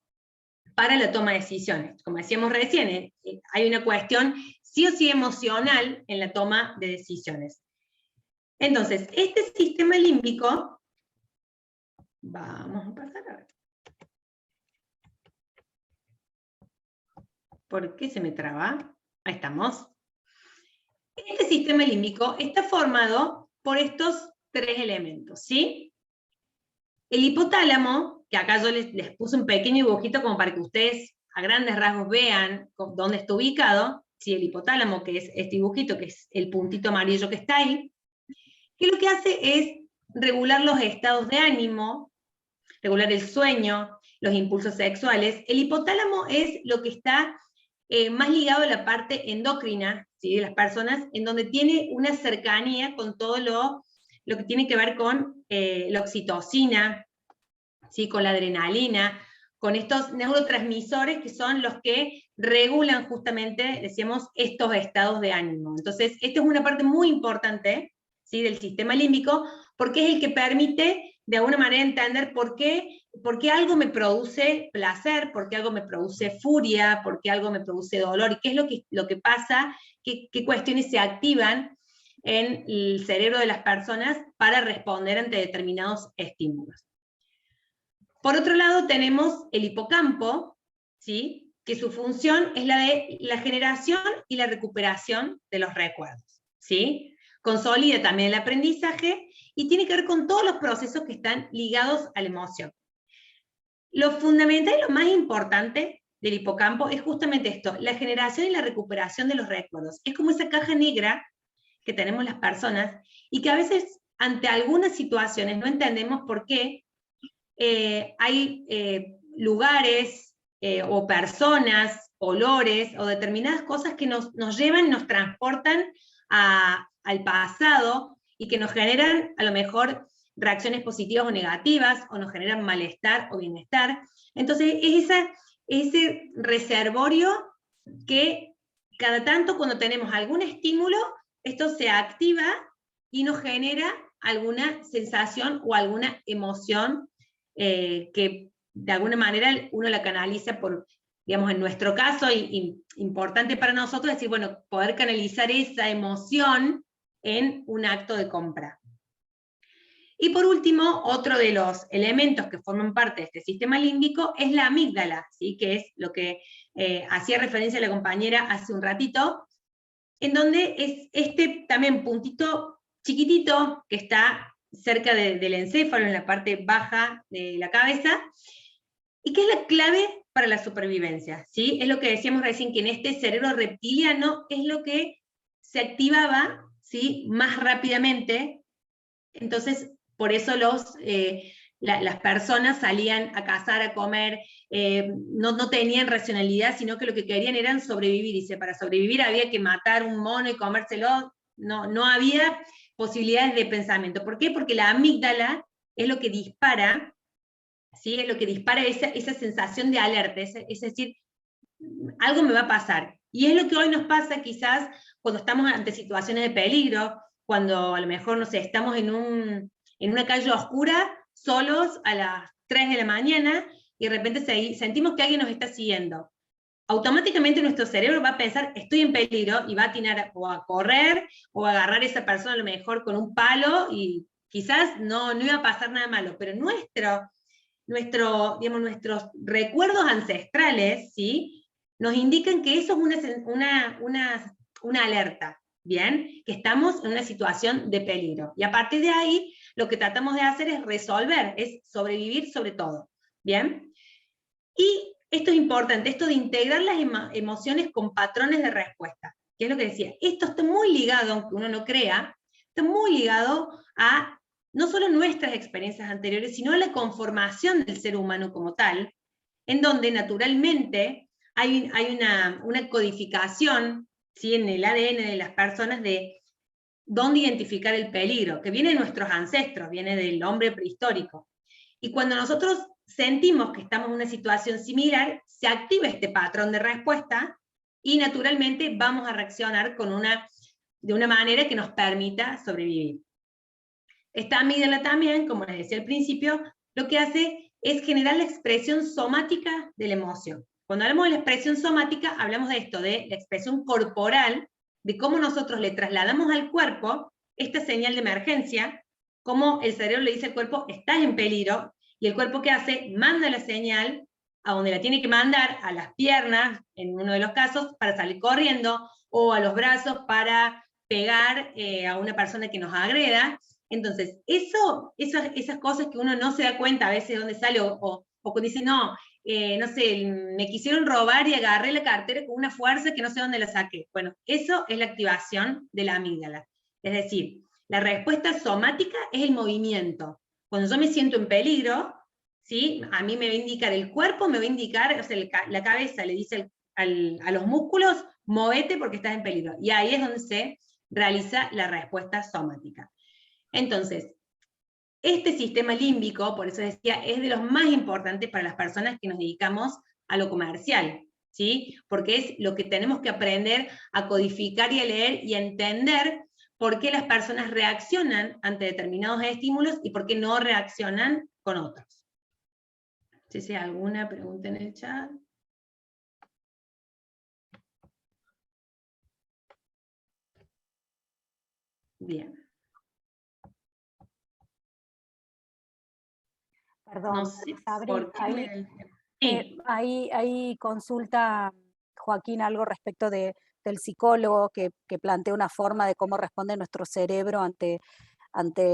para la toma de decisiones. Como decíamos recién, hay una cuestión sí o sí emocional en la toma de decisiones. Entonces, este sistema límbico, vamos a pasar a ver. ¿Por qué se me traba? Ahí estamos. Este sistema límbico está formado por estos tres elementos, ¿sí? El hipotálamo, que acá yo les puse un pequeño dibujito como para que ustedes a grandes rasgos vean dónde está ubicado, ¿sí? El hipotálamo, que es este dibujito, que es el puntito amarillo que está ahí, que lo que hace es regular los estados de ánimo, regular el sueño, los impulsos sexuales. El hipotálamo es lo que está más ligado a la parte endocrina, ¿sí? De las personas, en donde tiene una cercanía con todo lo que tiene que ver con la oxitocina, ¿sí? Con la adrenalina, con estos neurotransmisores que son los que regulan justamente, decíamos, estos estados de ánimo. Entonces, esta es una parte muy importante, ¿sí? Del sistema límbico, porque es el que permite, de alguna manera, entender por qué algo me produce placer, por qué algo me produce furia, por qué algo me produce dolor, y qué es lo que pasa, qué cuestiones se activan en el cerebro de las personas para responder ante determinados estímulos. Por otro lado tenemos el hipocampo, ¿sí? Que su función es la de la generación y la recuperación de los recuerdos, ¿sí? Consolida también el aprendizaje y tiene que ver con todos los procesos que están ligados a la emoción. Lo fundamental y lo más importante del hipocampo es justamente esto, la generación y la recuperación de los recuerdos. Es como esa caja negra que tenemos las personas y que a veces ante algunas situaciones no entendemos por qué hay lugares o personas, olores o determinadas cosas que nos llevan, nos transportan al pasado y que nos generan a lo mejor reacciones positivas o negativas, o nos generan malestar o bienestar. Entonces es ese reservorio que cada tanto cuando tenemos algún estímulo, esto se activa y nos genera alguna sensación o alguna emoción que de alguna manera uno la canaliza por, digamos, en nuestro caso, importante para nosotros, decir, bueno, poder canalizar esa emoción en un acto de compra. Y por último, otro de los elementos que forman parte de este sistema límbico es la amígdala, ¿sí? Que es lo que hacía referencia la compañera hace un ratito, en donde es este también puntito chiquitito que está cerca del encéfalo, en la parte baja de la cabeza, y que es la clave para la supervivencia, ¿sí? Es lo que decíamos recién, que en este cerebro reptiliano es lo que se activaba, ¿sí? Más rápidamente. Entonces, por eso las personas salían a cazar, a comer, no tenían racionalidad, sino que lo que querían era sobrevivir, y para sobrevivir había que matar un mono y comérselo, no había posibilidades de pensamiento. ¿Por qué? Porque la amígdala es lo que dispara, ¿sí? Es lo que dispara esa sensación de alerta, es decir, algo me va a pasar. Y es lo que hoy nos pasa quizás cuando estamos ante situaciones de peligro, cuando a lo mejor, no sé, estamos en una calle oscura, solos, a las 3 de la mañana, y de repente sentimos que alguien nos está siguiendo. Automáticamente nuestro cerebro va a pensar, estoy en peligro, y va a atinar o a correr, o a agarrar a esa persona a lo mejor con un palo, y quizás no iba a pasar nada malo, pero digamos, nuestros recuerdos ancestrales, ¿sí? Nos indican que eso es una alerta, ¿bien? Que estamos en una situación de peligro. Y a partir de ahí, lo que tratamos de hacer es resolver, es sobrevivir sobre todo, ¿bien? Y esto es importante, esto de integrar las emociones con patrones de respuesta. que es lo que decía, esto está muy ligado, aunque uno no crea, está muy ligado a no solo nuestras experiencias anteriores, sino a la conformación del ser humano como tal, en donde naturalmente hay una codificación, ¿sí?, en el ADN de las personas de dónde identificar el peligro, que viene de nuestros ancestros, viene del hombre prehistórico. Y cuando nosotros sentimos que estamos en una situación similar, se activa este patrón de respuesta y naturalmente vamos a reaccionar de una manera que nos permita sobrevivir. Esta amígdala también, como les decía al principio, lo que hace es generar la expresión somática de la emoción. Cuando hablamos de la expresión somática, hablamos de esto, de la expresión corporal, de cómo nosotros le trasladamos al cuerpo esta señal de emergencia, cómo el cerebro le dice al cuerpo, estás en peligro, y el cuerpo ¿qué hace? Manda la señal a donde la tiene que mandar, a las piernas, en uno de los casos, para salir corriendo, o a los brazos para pegar a una persona que nos agreda. Entonces, esas cosas que uno no se da cuenta a veces de dónde sale, o cuando dice, no sé, me quisieron robar y agarré la cartera con una fuerza que no sé dónde la saqué. Bueno, eso es la activación de la amígdala. Es decir, la respuesta somática es el movimiento. Cuando yo me siento en peligro, ¿sí?, a mí me va a indicar el cuerpo, me va a indicar, o sea, la cabeza le dice a los músculos, movete porque estás en peligro. Y ahí es donde se realiza la respuesta somática. Entonces, este sistema límbico, por eso decía, es de los más importantes para las personas que nos dedicamos a lo comercial, ¿sí? Porque es lo que tenemos que aprender a codificar y a leer y a entender por qué las personas reaccionan ante determinados estímulos y por qué no reaccionan con otros. No sé si hay alguna pregunta en el chat. Bien. Perdón, No sé Sabrina, por qué sí. ahí consulta Joaquín algo respecto del psicólogo que plantea una forma de cómo responde nuestro cerebro ante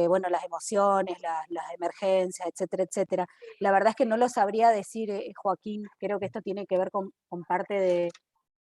bueno, las emociones, las emergencias, etcétera, etcétera. La verdad es que no lo sabría decir, Joaquín, creo que esto tiene que ver con parte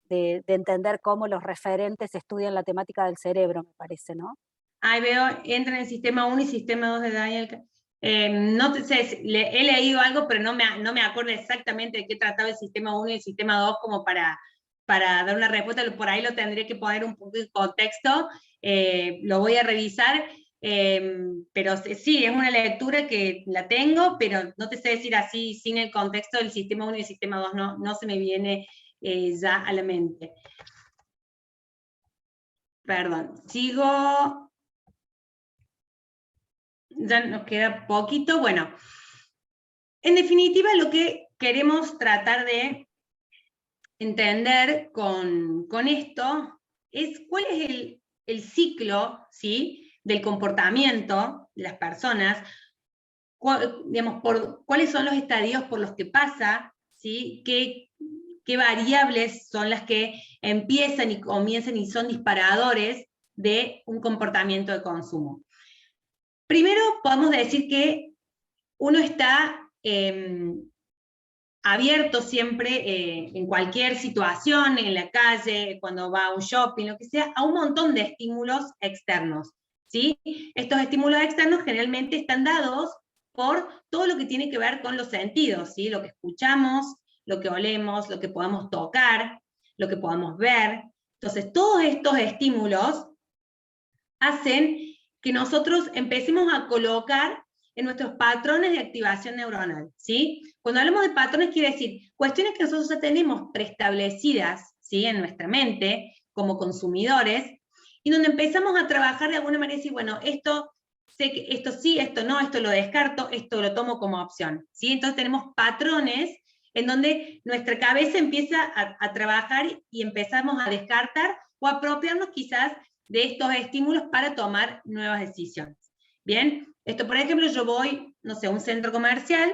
de entender cómo los referentes estudian la temática del cerebro, me parece, ¿no? Ahí veo, entra en el sistema 1 y sistema 2 de Daniel. No sé, he leído algo, pero no me acuerdo exactamente de qué trataba el sistema 1 y el sistema 2 como para dar una respuesta. Por ahí lo tendría que poner un poco en contexto, lo voy a revisar, pero sí, es una lectura que la tengo, pero no te sé decir así, sin el contexto del sistema 1 y el sistema 2, no se me viene ya a la mente. Perdón, sigo. Ya nos queda poquito. Bueno, en definitiva lo que queremos tratar de entender con esto es cuál es el ciclo, ¿sí?, del comportamiento de las personas, digamos, cuáles son los estadios por los que pasa, ¿sí?, qué variables son las que empiezan y comienzan y son disparadores de un comportamiento de consumo. Primero podemos decir que uno está abierto siempre, en cualquier situación, en la calle, cuando va a un shopping, lo que sea, a un montón de estímulos externos, ¿sí? Estos estímulos externos generalmente están dados por todo lo que tiene que ver con los sentidos, ¿sí? Lo que escuchamos, lo que olemos, lo que podamos tocar, lo que podamos ver. Entonces, todos estos estímulos hacen que nosotros empecemos a colocar en nuestros patrones de activación neuronal, ¿sí? Cuando hablamos de patrones quiere decir cuestiones que nosotros ya tenemos preestablecidas, ¿sí?, en nuestra mente como consumidores, y donde empezamos a trabajar de alguna manera y decir, bueno, esto sí, esto no, esto lo descarto, esto lo tomo como opción, ¿sí? Entonces tenemos patrones en donde nuestra cabeza empieza a trabajar y empezamos a descartar o a apropiarnos quizás de estos estímulos para tomar nuevas decisiones. Bien, esto por ejemplo, yo voy, no sé, a un centro comercial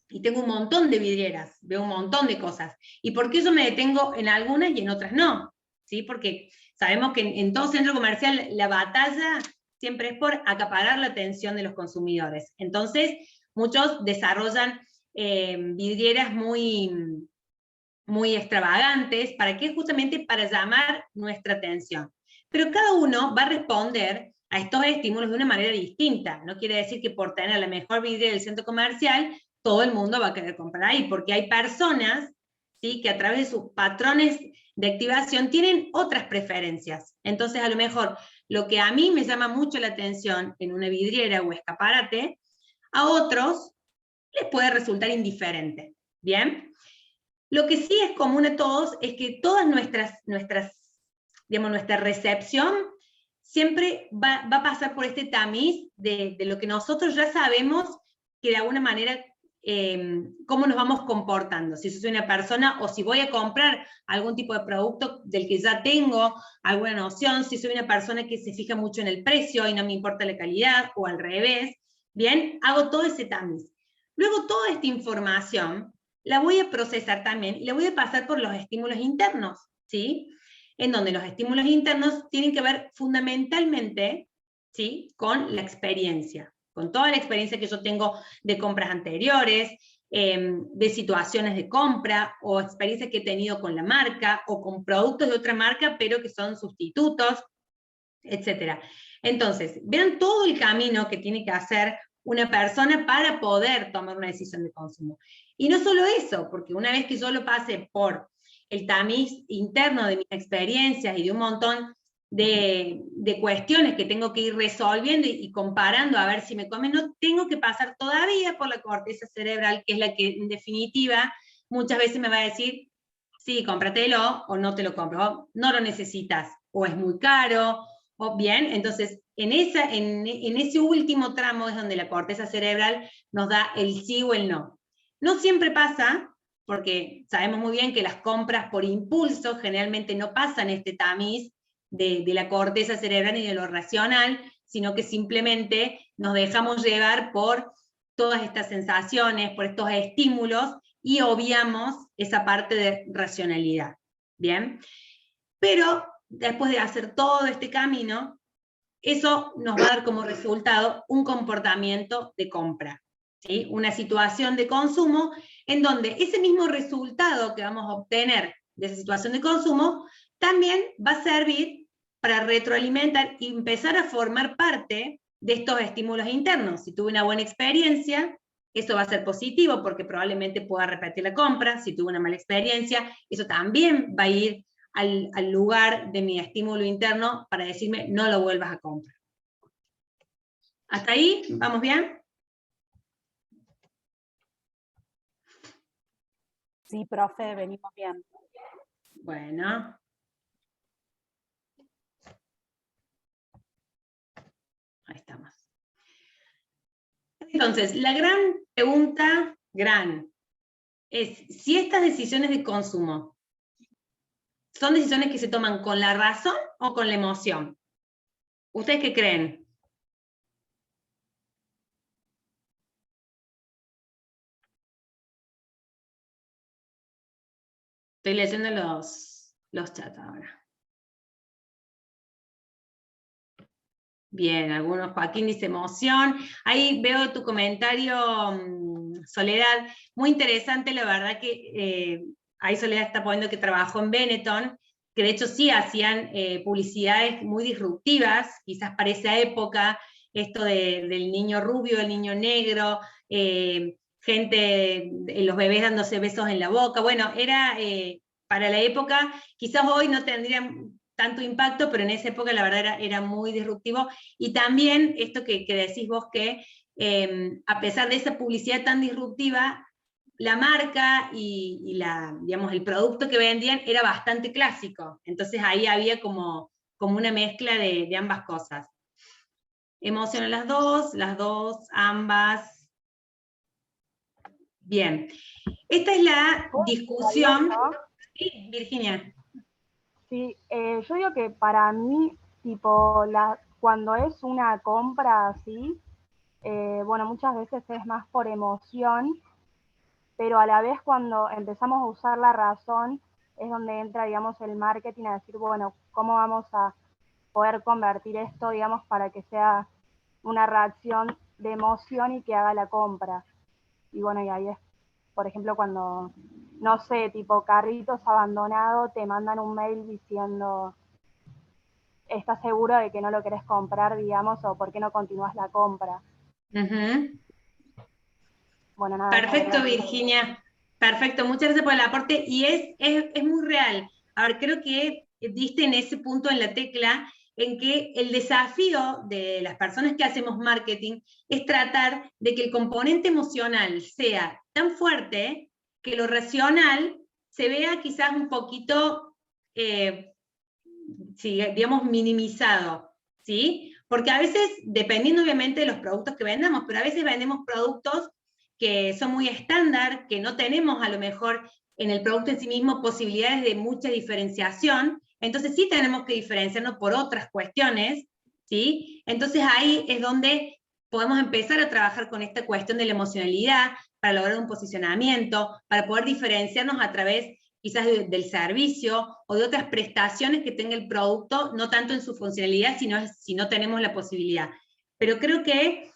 y tengo un montón de vidrieras, veo un montón de cosas. ¿Y por qué yo me detengo en algunas y en otras no? ¿Sí? Porque sabemos que en todo centro comercial la batalla siempre es por acaparar la atención de los consumidores. Entonces, muchos desarrollan vidrieras muy muy extravagantes. ¿Para qué? Justamente para llamar nuestra atención. Pero cada uno va a responder a estos estímulos de una manera distinta. No quiere decir que por tener la mejor vidriera del centro comercial, todo el mundo va a querer comprar ahí, porque hay personas, ¿sí?, que a través de sus patrones de activación tienen otras preferencias. Entonces, a lo mejor, lo que a mí me llama mucho la atención en una vidriera o escaparate, a otros les puede resultar indiferente. ¿Bien? Lo que sí es común a todos es que todas nuestra recepción siempre va a pasar por este tamiz de lo que nosotros ya sabemos que de alguna manera cómo nos vamos comportando, si soy una persona o si voy a comprar algún tipo de producto del que ya tengo alguna noción, si soy una persona que se fija mucho en el precio y no me importa la calidad, o al revés. Bien, hago todo ese tamiz. Luego toda esta información la voy a procesar también y la voy a pasar por los estímulos internos, ¿sí? En donde los estímulos internos tienen que ver fundamentalmente, ¿sí?, con la experiencia, con toda la experiencia que yo tengo de compras anteriores, de situaciones de compra, o experiencias que he tenido con la marca, o con productos de otra marca, pero que son sustitutos, etc. Entonces, vean todo el camino que tiene que hacer una persona para poder tomar una decisión de consumo. Y no solo eso, porque una vez que yo lo pase por el tamiz interno de mis experiencias y de un montón de cuestiones que tengo que ir resolviendo y comparando a ver si me conviene, no tengo que pasar todavía por la corteza cerebral, que es la que en definitiva muchas veces me va a decir, sí, cómpratelo, o no te lo compro, o no lo necesitas, o es muy caro, o bien. Entonces en ese último tramo es donde la corteza cerebral nos da el sí o el no. No siempre pasa, porque sabemos muy bien que las compras por impulso generalmente no pasan este tamiz de la corteza cerebral ni de lo racional, sino que simplemente nos dejamos llevar por todas estas sensaciones, por estos estímulos, y obviamos esa parte de racionalidad. ¿Bien? Pero después de hacer todo este camino, eso nos va a dar como resultado un comportamiento de compra, ¿sí? Una situación de consumo en donde ese mismo resultado que vamos a obtener de esa situación de consumo también va a servir para retroalimentar y empezar a formar parte de estos estímulos internos. Si tuve una buena experiencia, eso va a ser positivo porque probablemente pueda repetir la compra. Si tuve una mala experiencia, eso también va a ir al lugar de mi estímulo interno para decirme no lo vuelvas a comprar. ¿Hasta ahí? ¿Vamos bien? Sí, profe, venimos bien. Bueno. Ahí estamos. Entonces, la gran pregunta, es si estas decisiones de consumo son decisiones que se toman con la razón o con la emoción. ¿Ustedes qué creen? Estoy leyendo los chats ahora. Bien, algunos, Joaquín dice emoción. Ahí veo tu comentario, Soledad, muy interesante, la verdad que ahí Soledad está poniendo que trabajó en Benetton, que de hecho sí hacían publicidades muy disruptivas, quizás para esa época, esto del niño rubio, el niño negro, gente, los bebés dándose besos en la boca. Bueno, era para la época, quizás hoy no tendrían tanto impacto, pero en esa época la verdad era muy disruptivo. Y también esto que decís vos, que a pesar de esa publicidad tan disruptiva, la marca y digamos, el producto que vendían era bastante clásico. Entonces ahí había como una mezcla de ambas cosas. Emoción a las dos, ambas. Bien. Esta es la discusión. Sí, Virginia. Sí, yo digo que para mí, tipo, cuando es una compra así, bueno, muchas veces es más por emoción, pero a la vez cuando empezamos a usar la razón es donde entra, digamos, el marketing a decir, bueno, ¿cómo vamos a poder convertir esto, digamos, para que sea una reacción de emoción y que haga la compra? Y bueno, y ahí es, por ejemplo, cuando no sé, tipo carritos abandonados, te mandan un mail diciendo, ¿estás seguro de que no lo querés comprar, digamos, o por qué no continúas la compra? Ujú. Bueno, nada, eso Perfecto, quería decir. Virginia. Perfecto, muchas gracias por el aporte. Y es muy real. A ver, creo que diste en ese punto en la tecla en que el desafío de las personas que hacemos marketing es tratar de que el componente emocional sea tan fuerte que lo racional se vea quizás un poquito, sí, digamos, minimizado, ¿sí? Porque a veces, dependiendo obviamente de los productos que vendamos, pero a veces vendemos productos que son muy estándar, que no tenemos a lo mejor en el producto en sí mismo posibilidades de mucha diferenciación, entonces sí tenemos que diferenciarnos por otras cuestiones, ¿sí? Entonces ahí es donde podemos empezar a trabajar con esta cuestión de la emocionalidad para lograr un posicionamiento, para poder diferenciarnos a través quizás del servicio o de otras prestaciones que tenga el producto, no tanto en su funcionalidad, sino si no tenemos la posibilidad. Pero creo que,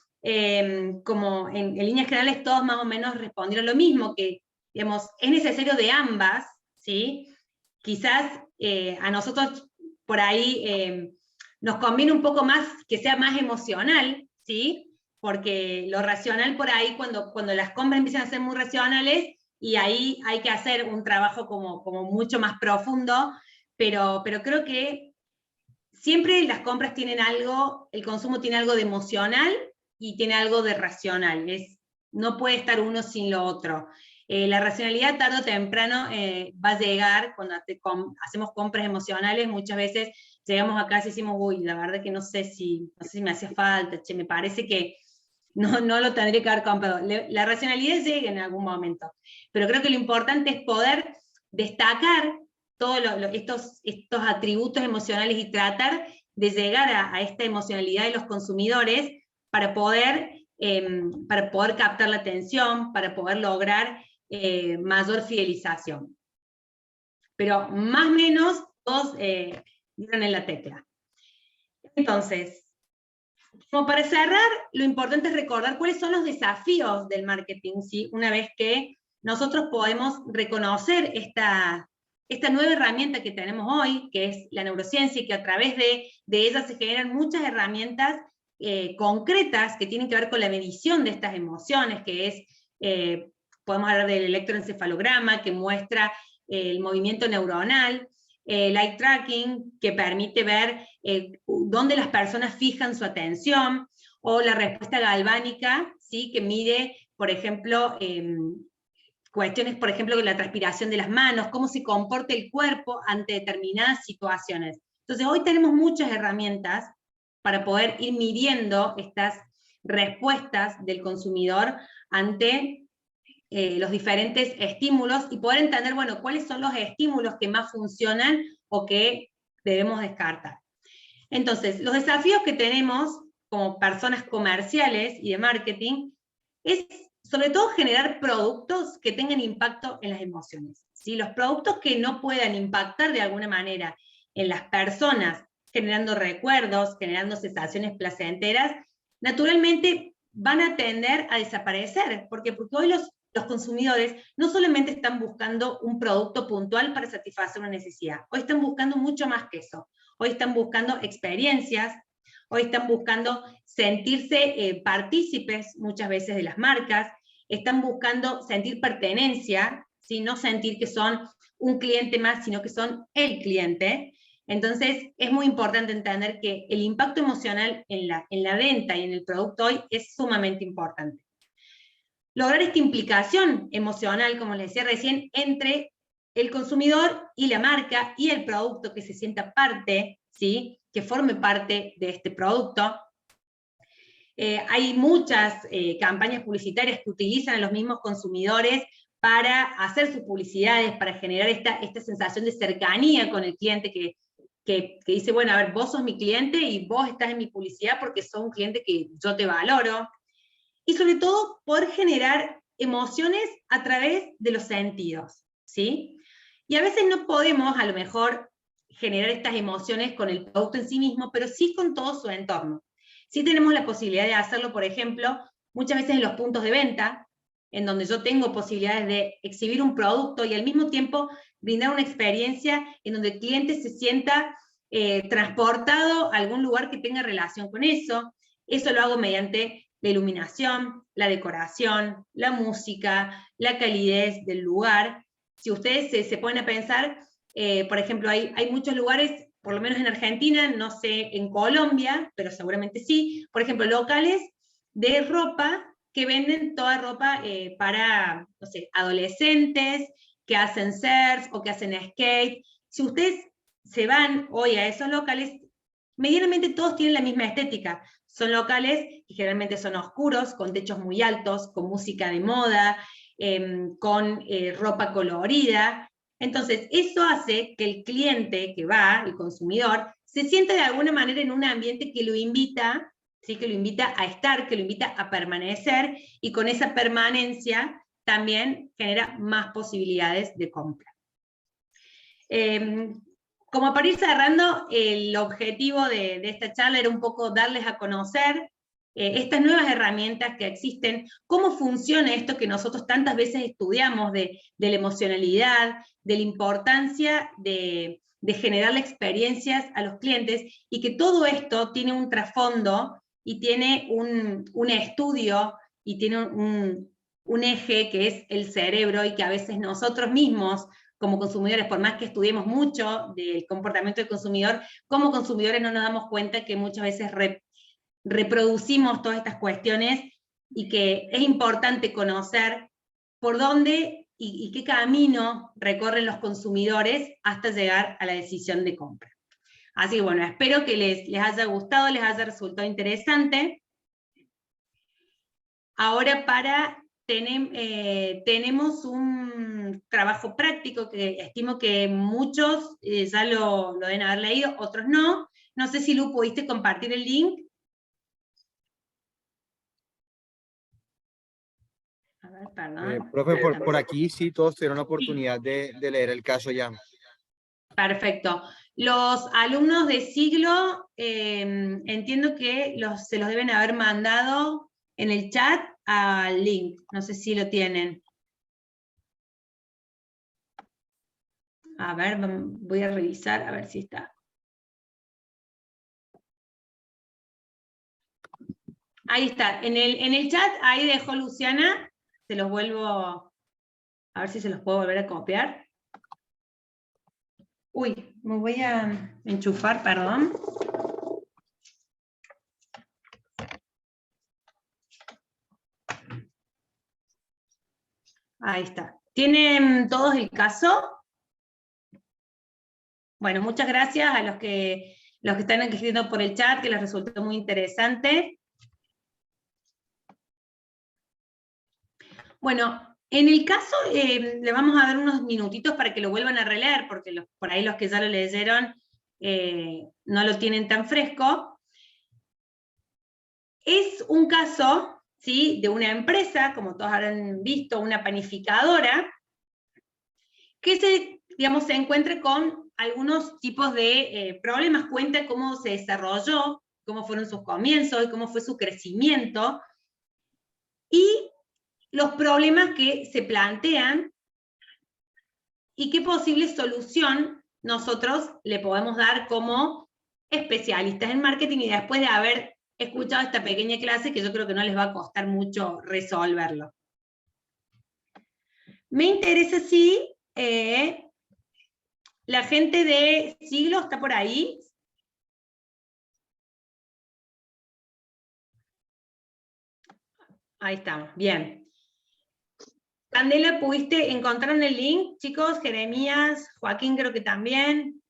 como en líneas generales todos más o menos respondieron lo mismo, que digamos, es necesario de ambas, ¿sí? Quizás a nosotros por ahí nos conviene un poco más que sea más emocional, ¿sí? Porque lo racional por ahí, cuando las compras empiezan a ser muy racionales, y ahí hay que hacer un trabajo como mucho más profundo, pero creo que siempre las compras tienen algo, el consumo tiene algo de emocional y tiene algo de racional, no puede estar uno sin lo otro. La racionalidad tarde o temprano va a llegar cuando hacemos compras emocionales, muchas veces llegamos a casa y decimos, uy, la verdad que no sé si me hacía falta, che, me parece que no lo tendría que haber comprado. La racionalidad llega en algún momento, pero creo que lo importante es poder destacar todos estos atributos emocionales y tratar de llegar a esta emocionalidad de los consumidores para poder captar la atención, para poder lograr mayor fidelización. Pero más o menos todos dieron en la tecla. Entonces, como para cerrar, lo importante es recordar cuáles son los desafíos del marketing, ¿sí? Una vez que nosotros podemos reconocer esta nueva herramienta que tenemos hoy, que es la neurociencia, y que a través de ella se generan muchas herramientas concretas que tienen que ver con la medición de estas emociones, que es, podemos hablar del electroencefalograma, que muestra el movimiento neuronal, el eye tracking, que permite ver dónde las personas fijan su atención, o la respuesta galvánica, ¿sí? Que mide, por ejemplo, cuestiones, por ejemplo, con la transpiración de las manos, cómo se comporta el cuerpo ante determinadas situaciones. Entonces, hoy tenemos muchas herramientas para poder ir midiendo estas respuestas del consumidor ante los diferentes estímulos y poder entender, bueno, cuáles son los estímulos que más funcionan o que debemos descartar. Entonces, los desafíos que tenemos como personas comerciales y de marketing es sobre todo generar productos que tengan impacto en las emociones. ¿Sí? Los productos que no puedan impactar de alguna manera en las personas, generando recuerdos, generando sensaciones placenteras, naturalmente van a tender a desaparecer, porque hoy los consumidores no solamente están buscando un producto puntual para satisfacer una necesidad, hoy están buscando mucho más que eso. Hoy están buscando experiencias, hoy están buscando sentirse partícipes muchas veces de las marcas, están buscando sentir pertenencia, ¿sí? No sentir que son un cliente más, sino que son el cliente. Entonces es muy importante entender que el impacto emocional en la venta y en el producto hoy es sumamente importante. Lograr esta implicación emocional, como les decía recién, entre el consumidor y la marca y el producto, que se sienta parte, ¿sí? Que forme parte de este producto. Hay muchas campañas publicitarias que utilizan a los mismos consumidores para hacer sus publicidades, para generar esta sensación de cercanía con el cliente que dice, bueno, a ver, vos sos mi cliente y vos estás en mi publicidad porque sos un cliente que yo te valoro. Y sobre todo, poder generar emociones a través de los sentidos, ¿sí? Y a veces no podemos, a lo mejor, generar estas emociones con el producto en sí mismo, pero sí con todo su entorno. Sí tenemos la posibilidad de hacerlo, por ejemplo, muchas veces en los puntos de venta, en donde yo tengo posibilidades de exhibir un producto y al mismo tiempo brindar una experiencia en donde el cliente se sienta transportado a algún lugar que tenga relación con eso. Eso lo hago mediante la iluminación, la decoración, la música, la calidez del lugar. Si ustedes se ponen a pensar, por ejemplo, hay muchos lugares, por lo menos en Argentina, no sé en Colombia, pero seguramente sí, por ejemplo, locales de ropa que venden toda ropa para, no sé, adolescentes, que hacen surf o que hacen skate. Si ustedes se van hoy a esos locales, medianamente todos tienen la misma estética. Son locales que generalmente son oscuros, con techos muy altos, con música de moda, con ropa colorida. Entonces, eso hace que el cliente que va, el consumidor, se sienta de alguna manera en un ambiente que lo invita, ¿sí? Que lo invita a estar, que lo invita a permanecer, y con esa permanencia también genera más posibilidades de compra. Como para ir cerrando, el objetivo de esta charla era un poco darles a conocer estas nuevas herramientas que existen, cómo funciona esto que nosotros tantas veces estudiamos de la emocionalidad, de la importancia de generarle experiencias a los clientes, y que todo esto tiene un trasfondo y tiene un estudio y tiene un eje que es el cerebro, y que a veces nosotros mismos como consumidores, por más que estudiemos mucho del comportamiento del consumidor, como consumidores no nos damos cuenta que muchas veces reproducimos todas estas cuestiones, y que es importante conocer por dónde y qué camino recorren los consumidores hasta llegar a la decisión de compra. Así que bueno, espero que les haya gustado, les haya resultado interesante. Ahora tenemos un trabajo práctico que estimo que muchos ya lo deben haber leído, otros no. No sé si Lu, ¿pudiste compartir el link? A ver, perdón. Profe, por aquí sí todos tuvieron la oportunidad de leer el caso ya. Perfecto. Los alumnos de siglo, entiendo que se los deben haber mandado en el chat al link. No sé si lo tienen. A ver, voy a revisar a ver si está. Ahí está. En el chat, ahí dejó Luciana. Se los vuelvo, a ver si se los puedo volver a copiar. Uy, me voy a enchufar, perdón. Ahí está. ¿Tienen todos el caso? Bueno, muchas gracias a los que están escribiendo por el chat, que les resultó muy interesante. Bueno, en el caso, le vamos a dar unos minutitos para que lo vuelvan a releer, porque por ahí los que ya lo leyeron no lo tienen tan fresco. Es un caso, ¿sí?, de una empresa, como todos habrán visto, una panificadora, que se encuentra con algunos tipos de problemas, cuenta cómo se desarrolló, cómo fueron sus comienzos, cómo fue su crecimiento, y los problemas que se plantean, y qué posible solución nosotros le podemos dar como especialistas en marketing, y después de haber escuchado esta pequeña clase, que yo creo que no les va a costar mucho resolverlo. Me interesa si la gente de siglo está por ahí. Ahí estamos, bien. Candela, ¿pudiste encontrar el link, chicos? Jeremías, Joaquín creo que también.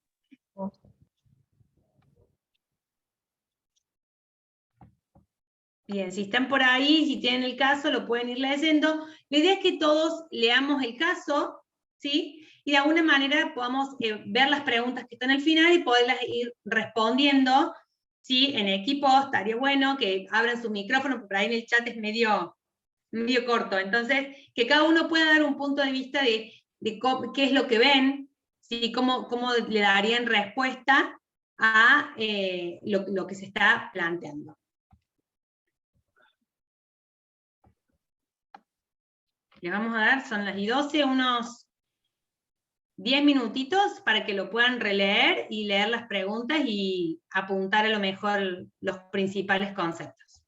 Bien, si están por ahí, si tienen el caso, lo pueden ir leyendo. La idea es que todos leamos el caso, ¿sí? Y de alguna manera podamos ver las preguntas que están al final y poderlas ir respondiendo, ¿sí? En equipo estaría bueno que abran su micrófono, porque por ahí en el chat es medio corto. Entonces, que cada uno pueda dar un punto de vista de qué es lo que ven, ¿sí? Cómo le darían respuesta a lo que se está planteando. Les vamos a dar, son las y 12, unos 10 minutitos para que lo puedan releer y leer las preguntas y apuntar a lo mejor los principales conceptos.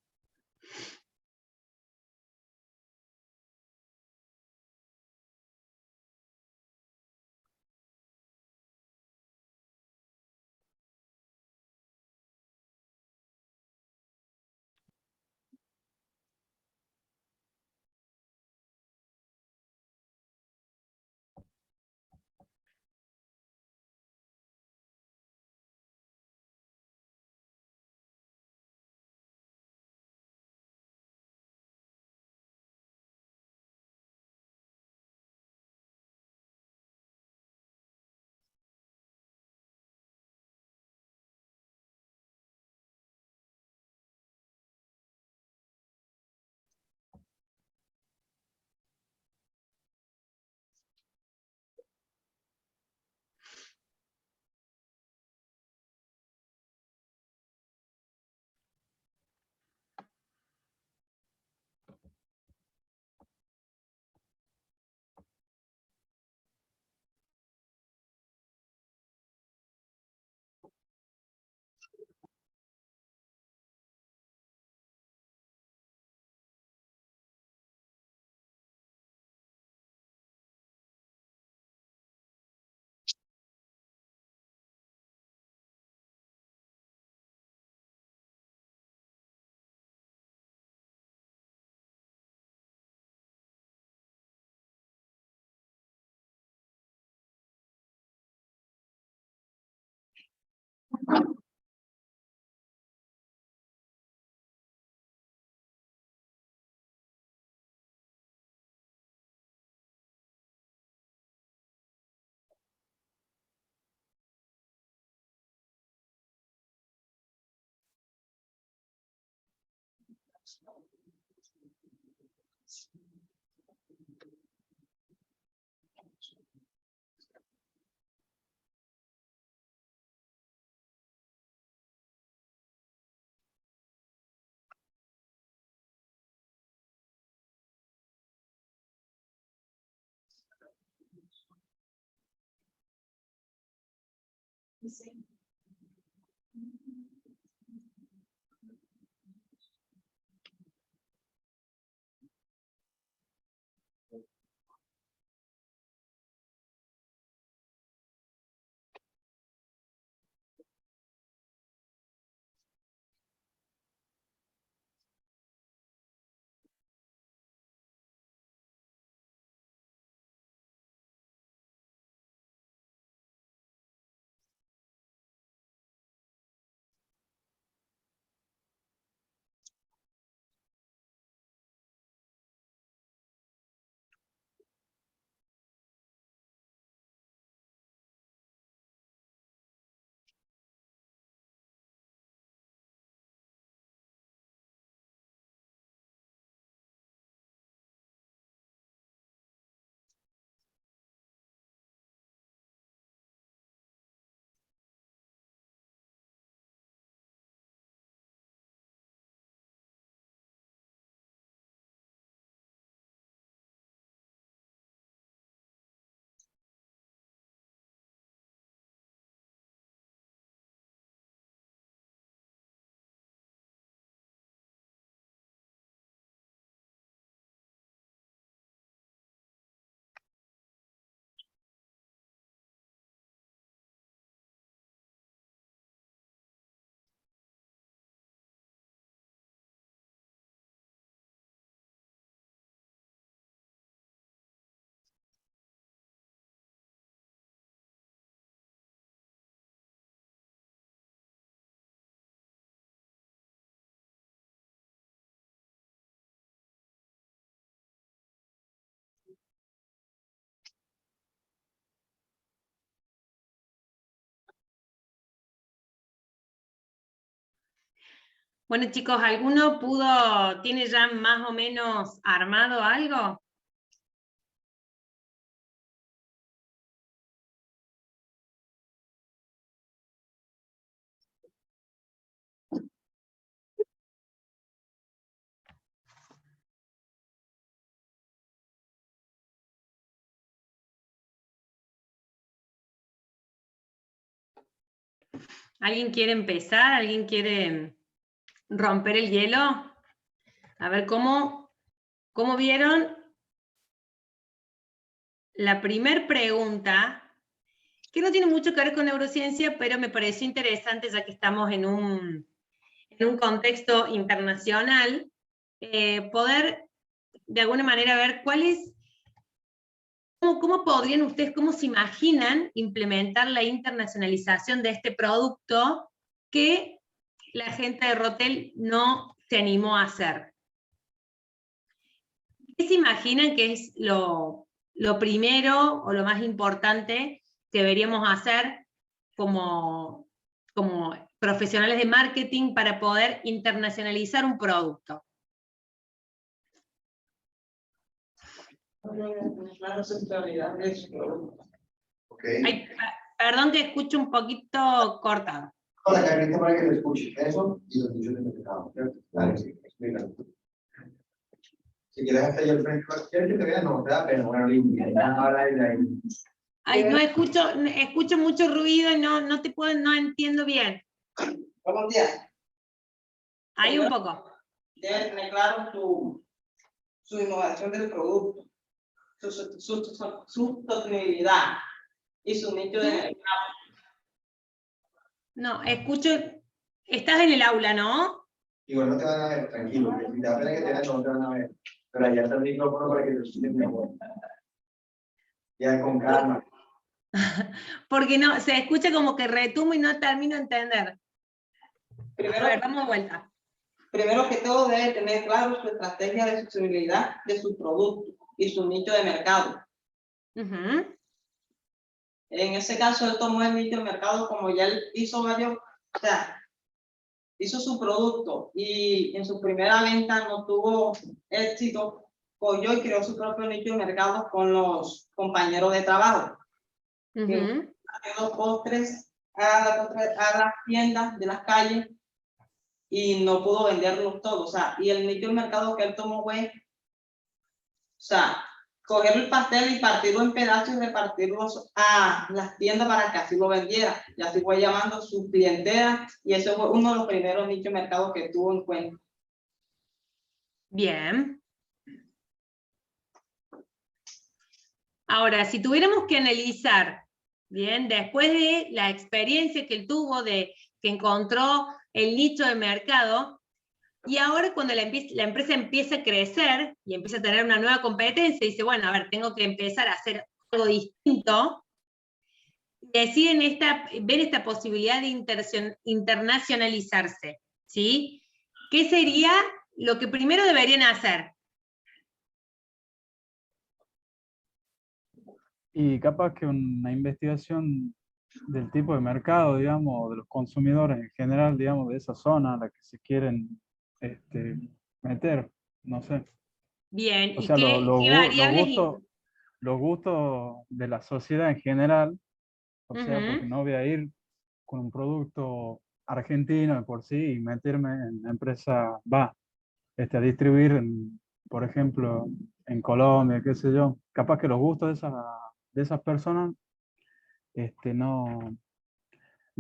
Bueno chicos, ¿alguno tiene ya más o menos armado algo? ¿Alguien quiere empezar? ¿Alguien quiere romper el hielo? A ver, ¿cómo vieron la primer pregunta? Que no tiene mucho que ver con neurociencia, pero me pareció interesante ya que estamos en un contexto internacional, poder de alguna manera ver cómo podrían ustedes, cómo se imaginan implementar la internacionalización de este producto que la gente de Rotel no se animó a hacer. ¿Qué se imaginan que es lo primero o lo más importante que deberíamos hacer como profesionales de marketing para poder internacionalizar un producto? La centralidad de su producto. Okay. Ay, perdón que escucho un poquito cortado. Hola, Carlita, para que lo escuche. Eso y los nichos de mercado. Dale, sí, explícalo. Si quieres hacer yo el frente cualquier que te vea, no te da pena. Bueno, ahora Ay, no escucho mucho ruido y no entiendo bien. Buenos días. Ahí un poco. Debe tener claro su innovación del producto, su sostenibilidad y su nicho de mercado. No, escucho. Estás en el aula, ¿no? Igual no te van a ver, tranquilo. Si te da pena que te vean, no te van a ver. Pero allá está el micrófono para que lo escuchen mejor. Ya con calma. Porque no, se escucha como que retumbo y no termino de entender. A ver, vamos de vuelta. Primero que todo debe tener claro su estrategia de sostenibilidad de su producto y su nicho de mercado. Uh-huh. En ese caso, él tomó el nicho de mercado como ya él hizo varios, o sea, hizo su producto y en su primera venta no tuvo éxito, cogió y creó su propio nicho de mercado con los compañeros de trabajo. Uh-huh. Los postres a las tiendas de las calles y no pudo venderlos todos, o sea, y el nicho de mercado que él tomó fue, o sea, coger el pastel y partirlo en pedazos y repartirlos a las tiendas para que así lo vendiera, y así fue llamando su clientela, y eso fue uno de los primeros nichos de mercado que tuvo en cuenta. Bien. Ahora, si tuviéramos que analizar, bien, después de la experiencia que él tuvo, de que encontró el nicho de mercado, y ahora cuando la empresa empieza a crecer y empieza a tener una nueva competencia, dice, bueno, a ver, tengo que empezar a hacer algo distinto, deciden ven esta posibilidad de internacionalizarse, ¿sí? ¿Qué sería lo que primero deberían hacer? Y capaz que una investigación del tipo de mercado, digamos, de los consumidores en general, digamos, de esa zona a la que se quieren meter, no sé. Bien, O ¿y sea, qué variables? los gustos de la sociedad en general, o sea, porque no voy a ir con un producto argentino de por sí y meterme en la empresa, a distribuir, por ejemplo, en Colombia, qué sé yo. Capaz que los gustos de esas personas no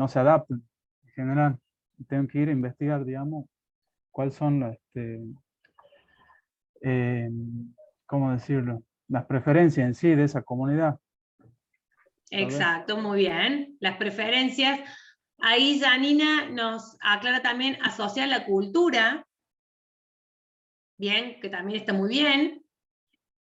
se adaptan en general. Tengo que ir a investigar, digamos, cuáles son ¿cómo decirlo? Las preferencias en sí de esa comunidad. Exacto, muy bien. Las preferencias. Ahí Janina nos aclara también asociar la cultura. Bien, que también está muy bien.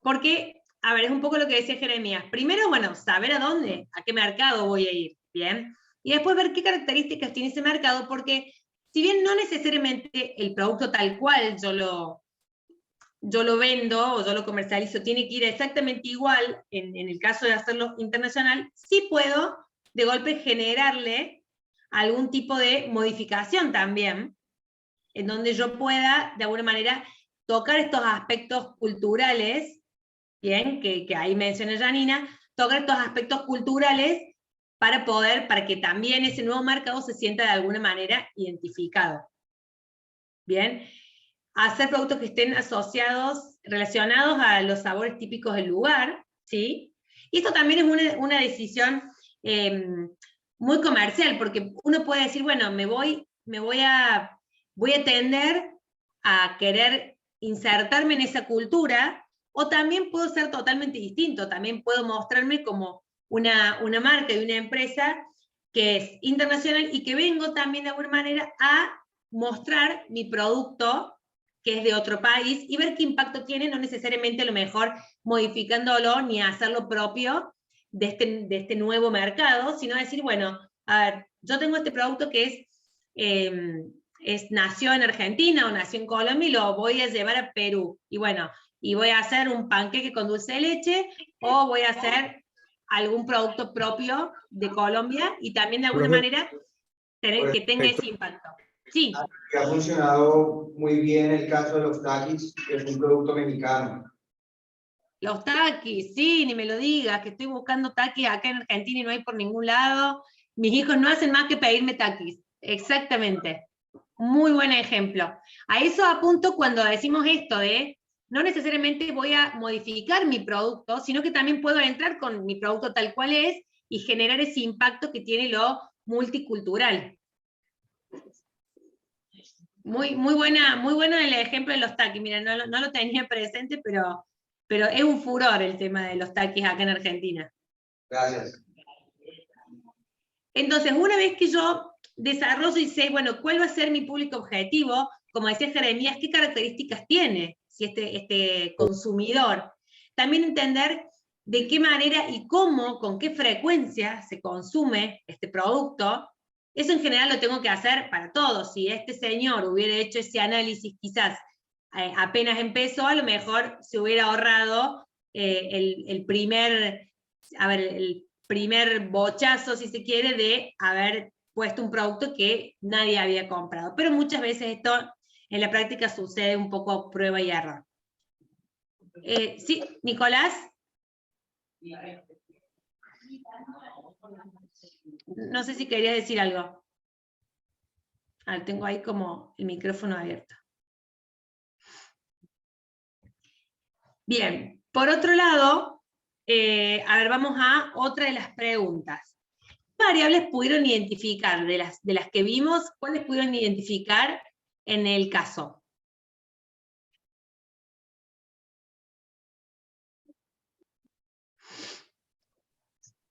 Porque, a ver, es un poco lo que decía Jeremías. Primero, bueno, saber a dónde, a qué mercado voy a ir. Bien. Y después ver qué características tiene ese mercado, porque si bien no necesariamente el producto tal cual yo lo vendo o yo lo comercializo, tiene que ir exactamente igual, en el caso de hacerlo internacional, sí puedo de golpe generarle algún tipo de modificación también, en donde yo pueda de alguna manera tocar estos aspectos culturales, bien, que ahí menciona Janina, tocar estos aspectos culturales para que también ese nuevo mercado se sienta de alguna manera identificado. Bien. Hacer productos que estén relacionados a los sabores típicos del lugar, ¿sí? Y esto también es una decisión muy comercial, porque uno puede decir, bueno, voy a tender a querer insertarme en esa cultura, o también puedo ser totalmente distinto, también puedo mostrarme como una marca y una empresa que es internacional y que vengo también de alguna manera a mostrar mi producto que es de otro país y ver qué impacto tiene, no necesariamente a lo mejor modificándolo ni hacerlo propio de este nuevo mercado, sino decir, bueno, a ver, yo tengo este producto que nació en Argentina o nació en Colombia y lo voy a llevar a Perú. Y bueno, y voy a hacer un panqueque con dulce de leche o voy a hacer algún producto propio de Colombia y también de alguna manera que tenga ese impacto. Sí. Que ha funcionado muy bien el caso de los taquis, que es un producto mexicano. Los taquis, sí, ni me lo digas, que estoy buscando taquis acá en Argentina y no hay por ningún lado. Mis hijos no hacen más que pedirme taquis. Exactamente. Muy buen ejemplo. A eso apunto cuando decimos esto de no necesariamente voy a modificar mi producto, sino que también puedo entrar con mi producto tal cual es y generar ese impacto que tiene lo multicultural. Muy bueno el ejemplo de los taquis. Mira, no lo tenía presente, pero es un furor el tema de los taquis acá en Argentina. Gracias. Entonces, una vez que yo desarrollo y sé, bueno, ¿cuál va a ser mi público objetivo? Como decía Jeremías, ¿qué características tiene si este consumidor? También entender de qué manera y cómo, con qué frecuencia se consume este producto. Eso en general lo tengo que hacer para todos. Si este señor hubiera hecho ese análisis quizás apenas empezó, a lo mejor se hubiera ahorrado el primer bochazo, si se quiere, de haber puesto un producto que nadie había comprado. Pero muchas veces esto en la práctica sucede un poco prueba y error. Sí, Nicolás. No sé si querías decir algo. Tengo ahí como el micrófono abierto. Bien, por otro lado, a ver, vamos a otra de las preguntas. ¿Qué variables pudieron identificar de las que vimos? ¿Cuáles pudieron identificar en el caso?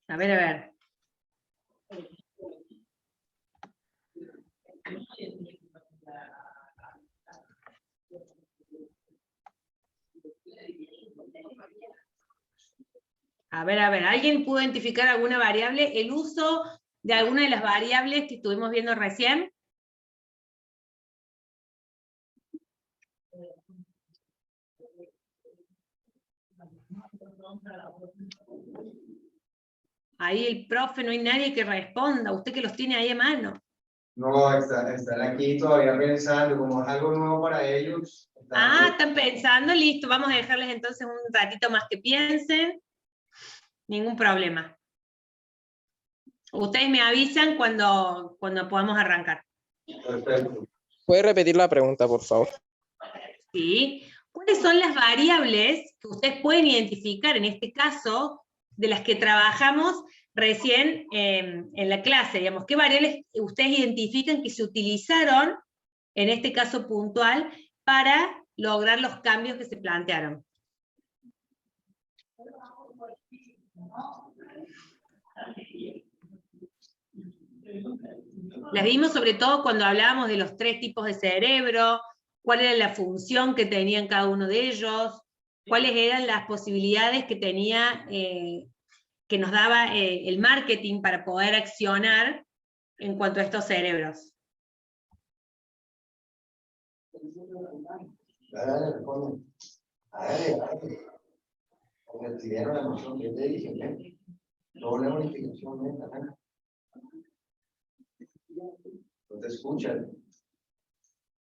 A ver, a ver. A ver, ¿alguien pudo identificar alguna variable? ¿El uso de alguna de las variables que estuvimos viendo recién? Ahí el profe, no hay nadie que responda, usted que los tiene ahí a mano. No, están aquí todavía pensando, como es algo nuevo para ellos. Están pensando, listo, vamos a dejarles entonces un ratito más que piensen. Ningún problema. Ustedes me avisan cuando podamos arrancar. Perfecto. ¿Puede repetir la pregunta, por favor? ¿Sí? ¿Cuáles son las variables que ustedes pueden identificar en este caso de las que trabajamos recién en la clase? Digamos, ¿qué variables ustedes identifican que se utilizaron en este caso puntual para lograr los cambios que se plantearon? Las vimos sobre todo cuando hablábamos de los 3 tipos de cerebro, cuál era la función que tenían cada uno de ellos, cuáles eran las posibilidades que tenía, que nos daba el marketing para poder accionar en cuanto a estos cerebros. Dale, responde. Dale. Porque tuvieron la emoción que yo te dije, ¿eh? No la bonificación, ¿eh? No te escuchan.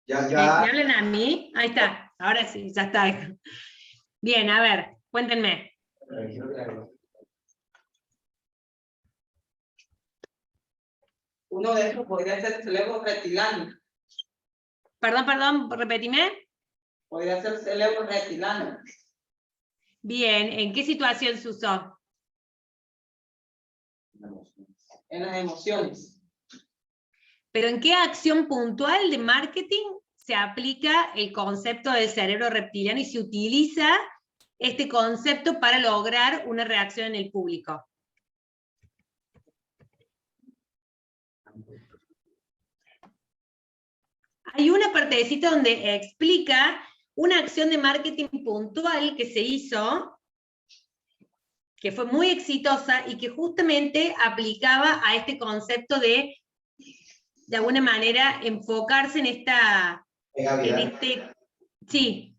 Ya. ¿Me hablan a mí? Ahí está, ahora sí, ya está. Bien, a ver, cuéntenme. Uno de esos podría ser el cerebro reptiliano. Perdón, repetime. Podría ser el cerebro reptiliano. Bien, ¿en qué situación se usó? en las emociones. Pero ¿en qué acción puntual de marketing se aplica el concepto del cerebro reptiliano y se utiliza este concepto para lograr una reacción en el público? Hay una partecita donde explica una acción de marketing puntual que se hizo, que fue muy exitosa y que justamente aplicaba a este concepto de alguna manera, enfocarse en esta... Gaby, en dale. este... Sí.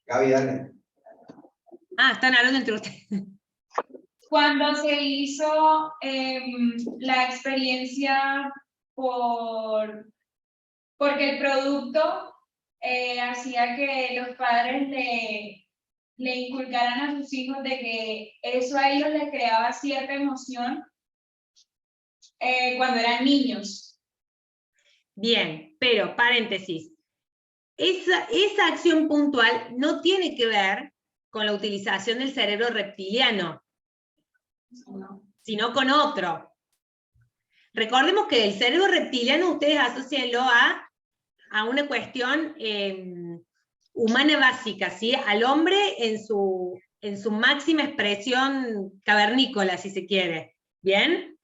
Gaby, dale. Ah, están hablando entre ustedes. Cuando se hizo la experiencia porque el producto hacía que los padres le inculcaran a sus hijos de que eso a ellos les creaba cierta emoción cuando eran niños. Bien, pero paréntesis. Esa acción puntual no tiene que ver con la utilización del cerebro reptiliano, sino con otro. Recordemos que el cerebro reptiliano ustedes asocienlo a una cuestión humana básica, ¿sí? Al hombre en su máxima expresión cavernícola, si se quiere. ¿Bien?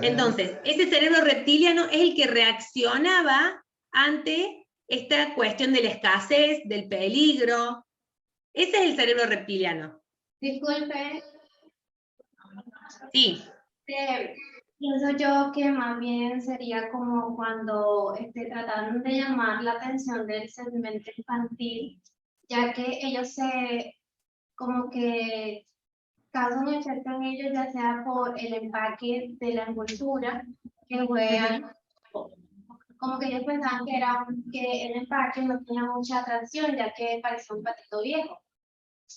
Entonces, ese cerebro reptiliano es el que reaccionaba ante esta cuestión de la escasez, del peligro. Ese es el cerebro reptiliano. Disculpe, Sí. pienso yo que más bien sería como cuando trataron de llamar la atención del segmento infantil, ya que ellos como que causan efecto en ellos, ya sea por el empaque de la envoltura, que juegan, como que ellos pensaban que el empaque no tenía mucha atracción, ya que parecía un patito viejo.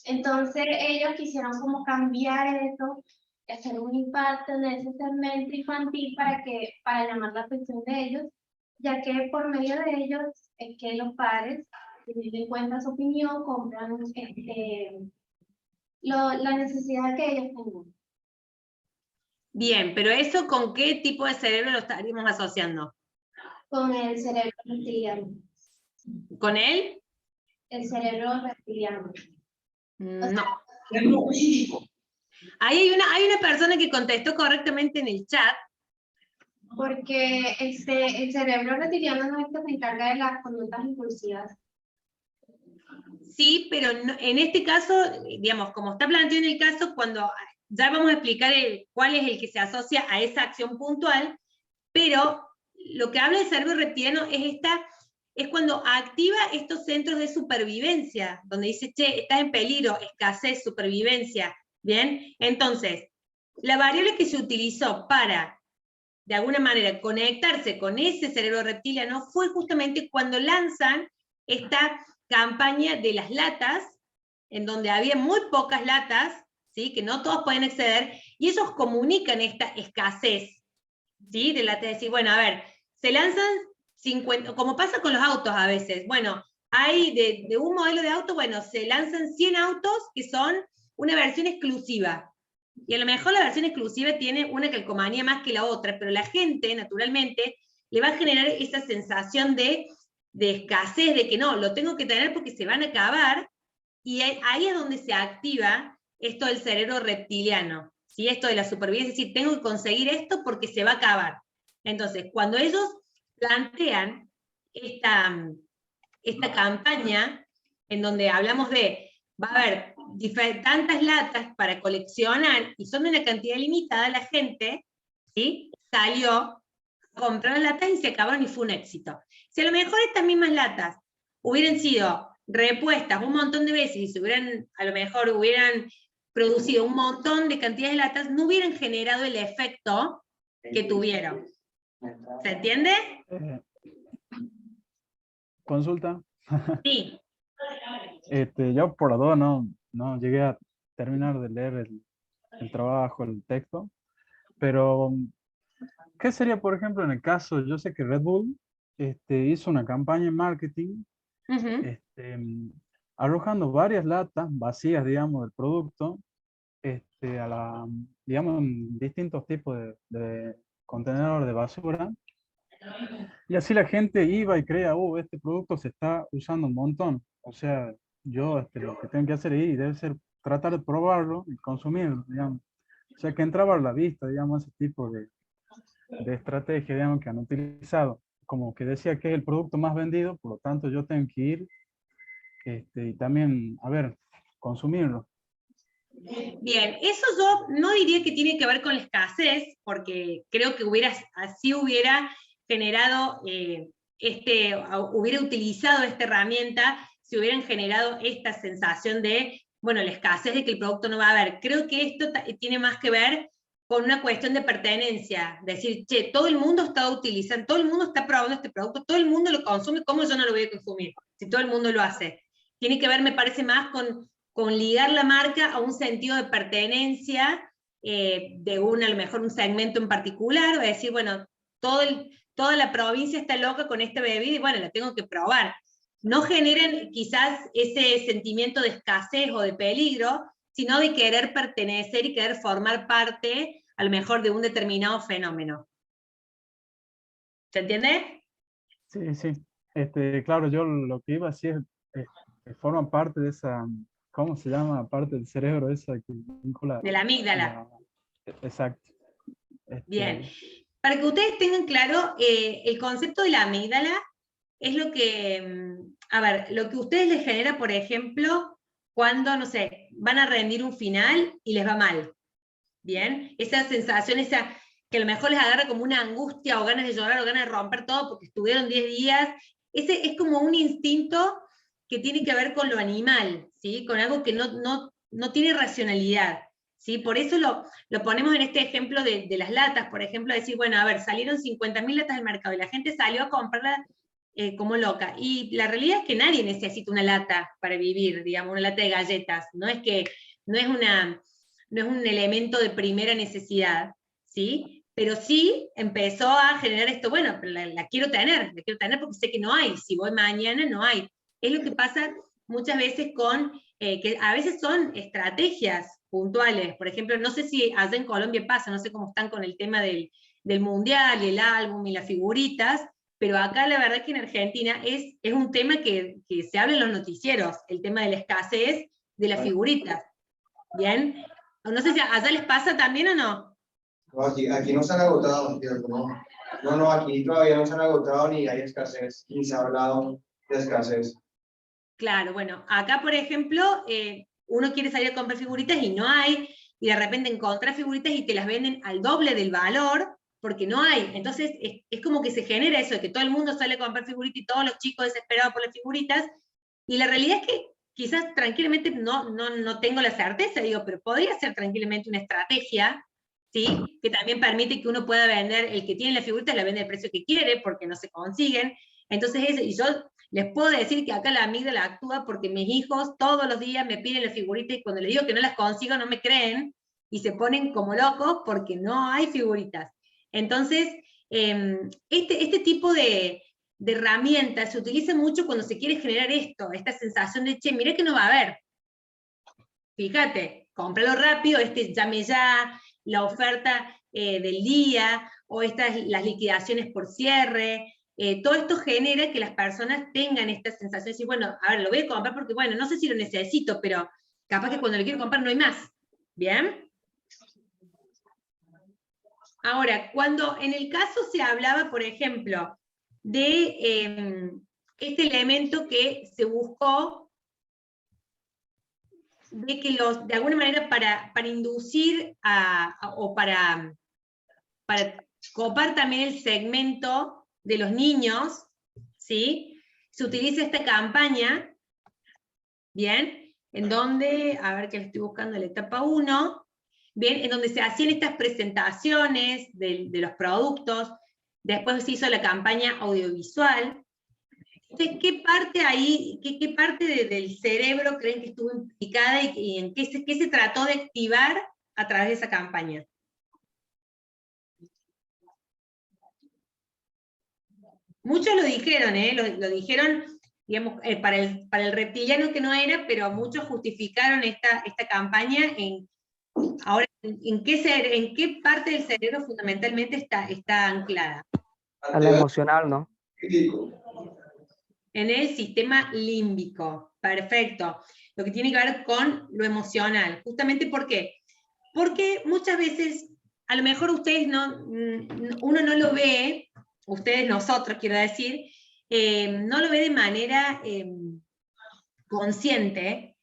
Entonces ellos quisieron como cambiar eso, hacer un impacto en ese segmento infantil para llamar la atención de ellos, ya que por medio de ellos es que los padres, teniendo en cuenta su opinión, compran la necesidad que ellos tengan. Bien, pero ¿eso con qué tipo de cerebro lo estaríamos asociando? Con el cerebro reptiliano. ¿Con él? El cerebro reptiliano. No. Ahí hay una persona que contestó correctamente en el chat. Porque el cerebro reptiliano no es el que se encarga de las conductas impulsivas. Sí, pero no, en este caso, digamos, como está planteado en el caso, cuando ya vamos a explicar cuál es el que se asocia a esa acción puntual, pero lo que habla el cerebro reptiliano es cuando activa estos centros de supervivencia, donde dice, che, estás en peligro, escasez, supervivencia, ¿bien? Entonces, la variable que se utilizó para, de alguna manera, conectarse con ese cerebro reptiliano fue justamente cuando lanzan esta campaña de las latas, en donde había muy pocas latas, ¿sí? Que no todos pueden acceder, y ellos comunican esta escasez, ¿sí? De latas, decir, bueno, a ver, se lanzan 50, como pasa con los autos a veces, bueno, hay de un modelo de auto, bueno, se lanzan 100 autos que son una versión exclusiva, y a lo mejor la versión exclusiva tiene una calcomanía más que la otra, pero la gente, naturalmente, le va a generar esa sensación de escasez, de que no, lo tengo que tener porque se van a acabar, y ahí es donde se activa esto del cerebro reptiliano, ¿sí? Esto de la supervivencia, es decir, tengo que conseguir esto porque se va a acabar. Entonces, cuando ellos plantean esta campaña, en donde hablamos de, va a haber tantas latas para coleccionar, y son de una cantidad limitada, la gente, ¿sí? Salió a comprar latas y se acabaron y fue un éxito. Si a lo mejor estas mismas latas hubieran sido repuestas un montón de veces y a lo mejor hubieran producido un montón de cantidades de latas, no hubieran generado el efecto que tuvieron. ¿Se entiende? Consulta. Sí. Yo por la duda no llegué a terminar de leer el trabajo, el texto, pero ¿qué sería, por ejemplo, en el caso, yo sé que Red Bull hizo una campaña en marketing, arrojando varias latas vacías, digamos, del producto, digamos, en distintos tipos de contenedor de basura, y así la gente iba y creía, este producto se está usando un montón. O sea, yo lo que tengo que hacer ahí debe ser tratar de probarlo y consumirlo, digamos. O sea, que entraba a la vista, digamos, ese tipo de estrategia, digamos, que han utilizado. Como que decía que es el producto más vendido, por lo tanto yo tengo que ir y también, a ver, consumirlo. Bien, eso yo no diría que tiene que ver con la escasez, porque creo que así hubiera generado, hubiera utilizado esta herramienta, si hubieran generado esta sensación de, bueno, la escasez de que el producto no va a haber. Creo que esto tiene más que ver con una cuestión de pertenencia, decir, che, todo el mundo está utilizando, todo el mundo está probando este producto, todo el mundo lo consume, ¿cómo yo no lo voy a consumir? Si todo el mundo lo hace. Tiene que ver, me parece, más con ligar la marca a un sentido de pertenencia de a lo mejor un segmento en particular, o decir, bueno, toda la provincia está loca con esta bebida y bueno, la tengo que probar. No generen quizás ese sentimiento de escasez o de peligro, sino de querer pertenecer y querer formar parte, a lo mejor, de un determinado fenómeno. ¿Se entiende? Sí, sí. Claro, yo lo que iba a decir es que forman parte de esa, ¿cómo se llama? Parte del cerebro esa que vincula. De la amígdala. Exacto. Bien. Para que ustedes tengan claro, el concepto de la amígdala es lo que, a ver, lo que a ustedes les genera, por ejemplo, cuando, no sé, van a rendir un final y les va mal. Bien, esa sensación, esa que a lo mejor les agarra como una angustia o ganas de llorar o ganas de romper todo porque estuvieron 10 días, ese es como un instinto que tiene que ver con lo animal, ¿sí? Con algo que no tiene racionalidad, ¿sí? Por eso lo ponemos en este ejemplo de las latas, por ejemplo, decir, bueno, a ver, salieron 50.000 latas al mercado y la gente salió a comprarlas como loca, y la realidad es que nadie necesita una lata para vivir, digamos, una lata de galletas, no es un elemento de primera necesidad, ¿sí? Pero sí empezó a generar esto, bueno, pero la quiero tener porque sé que no hay, si voy mañana no hay. Es lo que pasa muchas veces que a veces son estrategias puntuales, por ejemplo, no sé si allá en Colombia pasa, no sé cómo están con el tema del mundial y el álbum y las figuritas, pero acá la verdad que en Argentina es un tema que se habla en los noticieros, el tema de la escasez de las figuritas, ¿bien? No sé si allá les pasa también o no. No, aquí no se han agotado, ¿cierto? No, aquí todavía no se han agotado ni hay escasez, ni se ha hablado de escasez. Claro, bueno, acá por ejemplo, uno quiere salir a comprar figuritas y no hay, y de repente encontrás figuritas y te las venden al doble del valor, porque no hay. Entonces es como que se genera eso, de que todo el mundo sale a comprar figuritas y todos los chicos desesperados por las figuritas, y la realidad es que quizás tranquilamente no tengo la certeza, digo, pero podría ser tranquilamente una estrategia, ¿sí? Que también permite que uno pueda vender, el que tiene las figuritas la vende al precio que quiere, porque no se consiguen. Entonces, y yo les puedo decir que acá la amígdala actúa porque mis hijos todos los días me piden las figuritas y cuando les digo que no las consigo no me creen y se ponen como locos porque no hay figuritas. Entonces, este tipo de herramientas se utiliza mucho cuando se quiere generar esta sensación de, che, mirá que no va a haber. Fíjate, cómpralo rápido, llame ya, la oferta del día, o las liquidaciones por cierre. Todo esto genera que las personas tengan esta sensación de decir, bueno, a ver, lo voy a comprar porque, bueno, no sé si lo necesito, pero capaz que cuando lo quiero comprar no hay más. ¿Bien? Ahora, cuando en el caso se hablaba, por ejemplo, de este elemento que se buscó, de que de alguna manera para inducir o para copar también el segmento de los niños, ¿sí? Se utiliza esta campaña, ¿bien? En donde, a ver que le estoy buscando la etapa 1, ¿bien? En donde se hacían estas presentaciones de los productos, después se hizo la campaña audiovisual. Entonces, ¿qué parte ahí, qué parte del cerebro creen que estuvo implicada y en qué se trató de activar a través de esa campaña? Muchos lo dijeron, lo dijeron, digamos, para el reptiliano que no era, pero muchos justificaron esta campaña ahora en qué parte del cerebro fundamentalmente está anclada? A la emocional, ¿no? En el sistema límbico. Perfecto. Lo que tiene que ver con lo emocional. Justamente, ¿por qué? Porque muchas veces, a lo mejor ustedes uno no lo ve, ustedes, nosotros, quiero decir, no lo ve de manera consciente,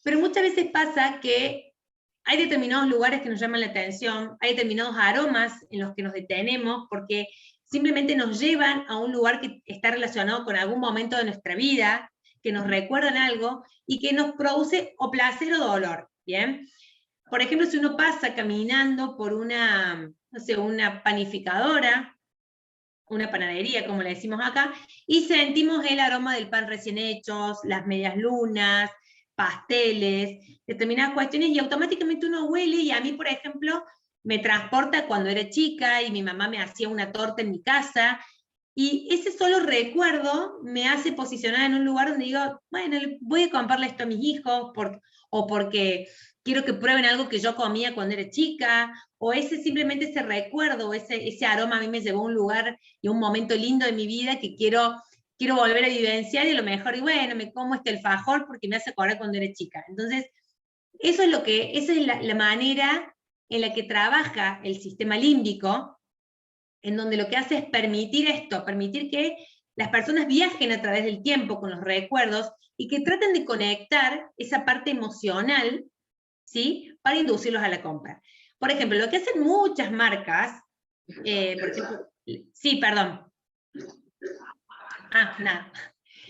pero muchas veces pasa que hay determinados lugares que nos llaman la atención, hay determinados aromas en los que nos detenemos, porque simplemente nos llevan a un lugar que está relacionado con algún momento de nuestra vida, que nos recuerdan algo, y que nos produce o placer o dolor, ¿bien? Por ejemplo, si uno pasa caminando por una, no sé, una panificadora, una panadería, como le decimos acá, y sentimos el aroma del pan recién hecho, las medias lunas, pasteles, determinadas cuestiones, y automáticamente uno huele, y a mí, por ejemplo, me transporta cuando era chica, y mi mamá me hacía una torta en mi casa, y ese solo recuerdo me hace posicionar en un lugar donde digo, bueno, voy a comprarle esto a mis hijos, o porque quiero que prueben algo que yo comía cuando era chica, o simplemente ese recuerdo, o ese aroma a mí me llevó a un lugar y a un momento lindo de mi vida que quiero volver a vivenciar, y a lo mejor, y bueno, me como este alfajor porque me hace acordar cuando era chica. Entonces, esa es la manera en la que trabaja el sistema límbico, en donde lo que hace es permitir esto, permitir que las personas viajen a través del tiempo con los recuerdos y que traten de conectar esa parte emocional, ¿sí?, para inducirlos a la compra. Por ejemplo, lo que hacen muchas marcas, por ejemplo, sí, perdón. Nada.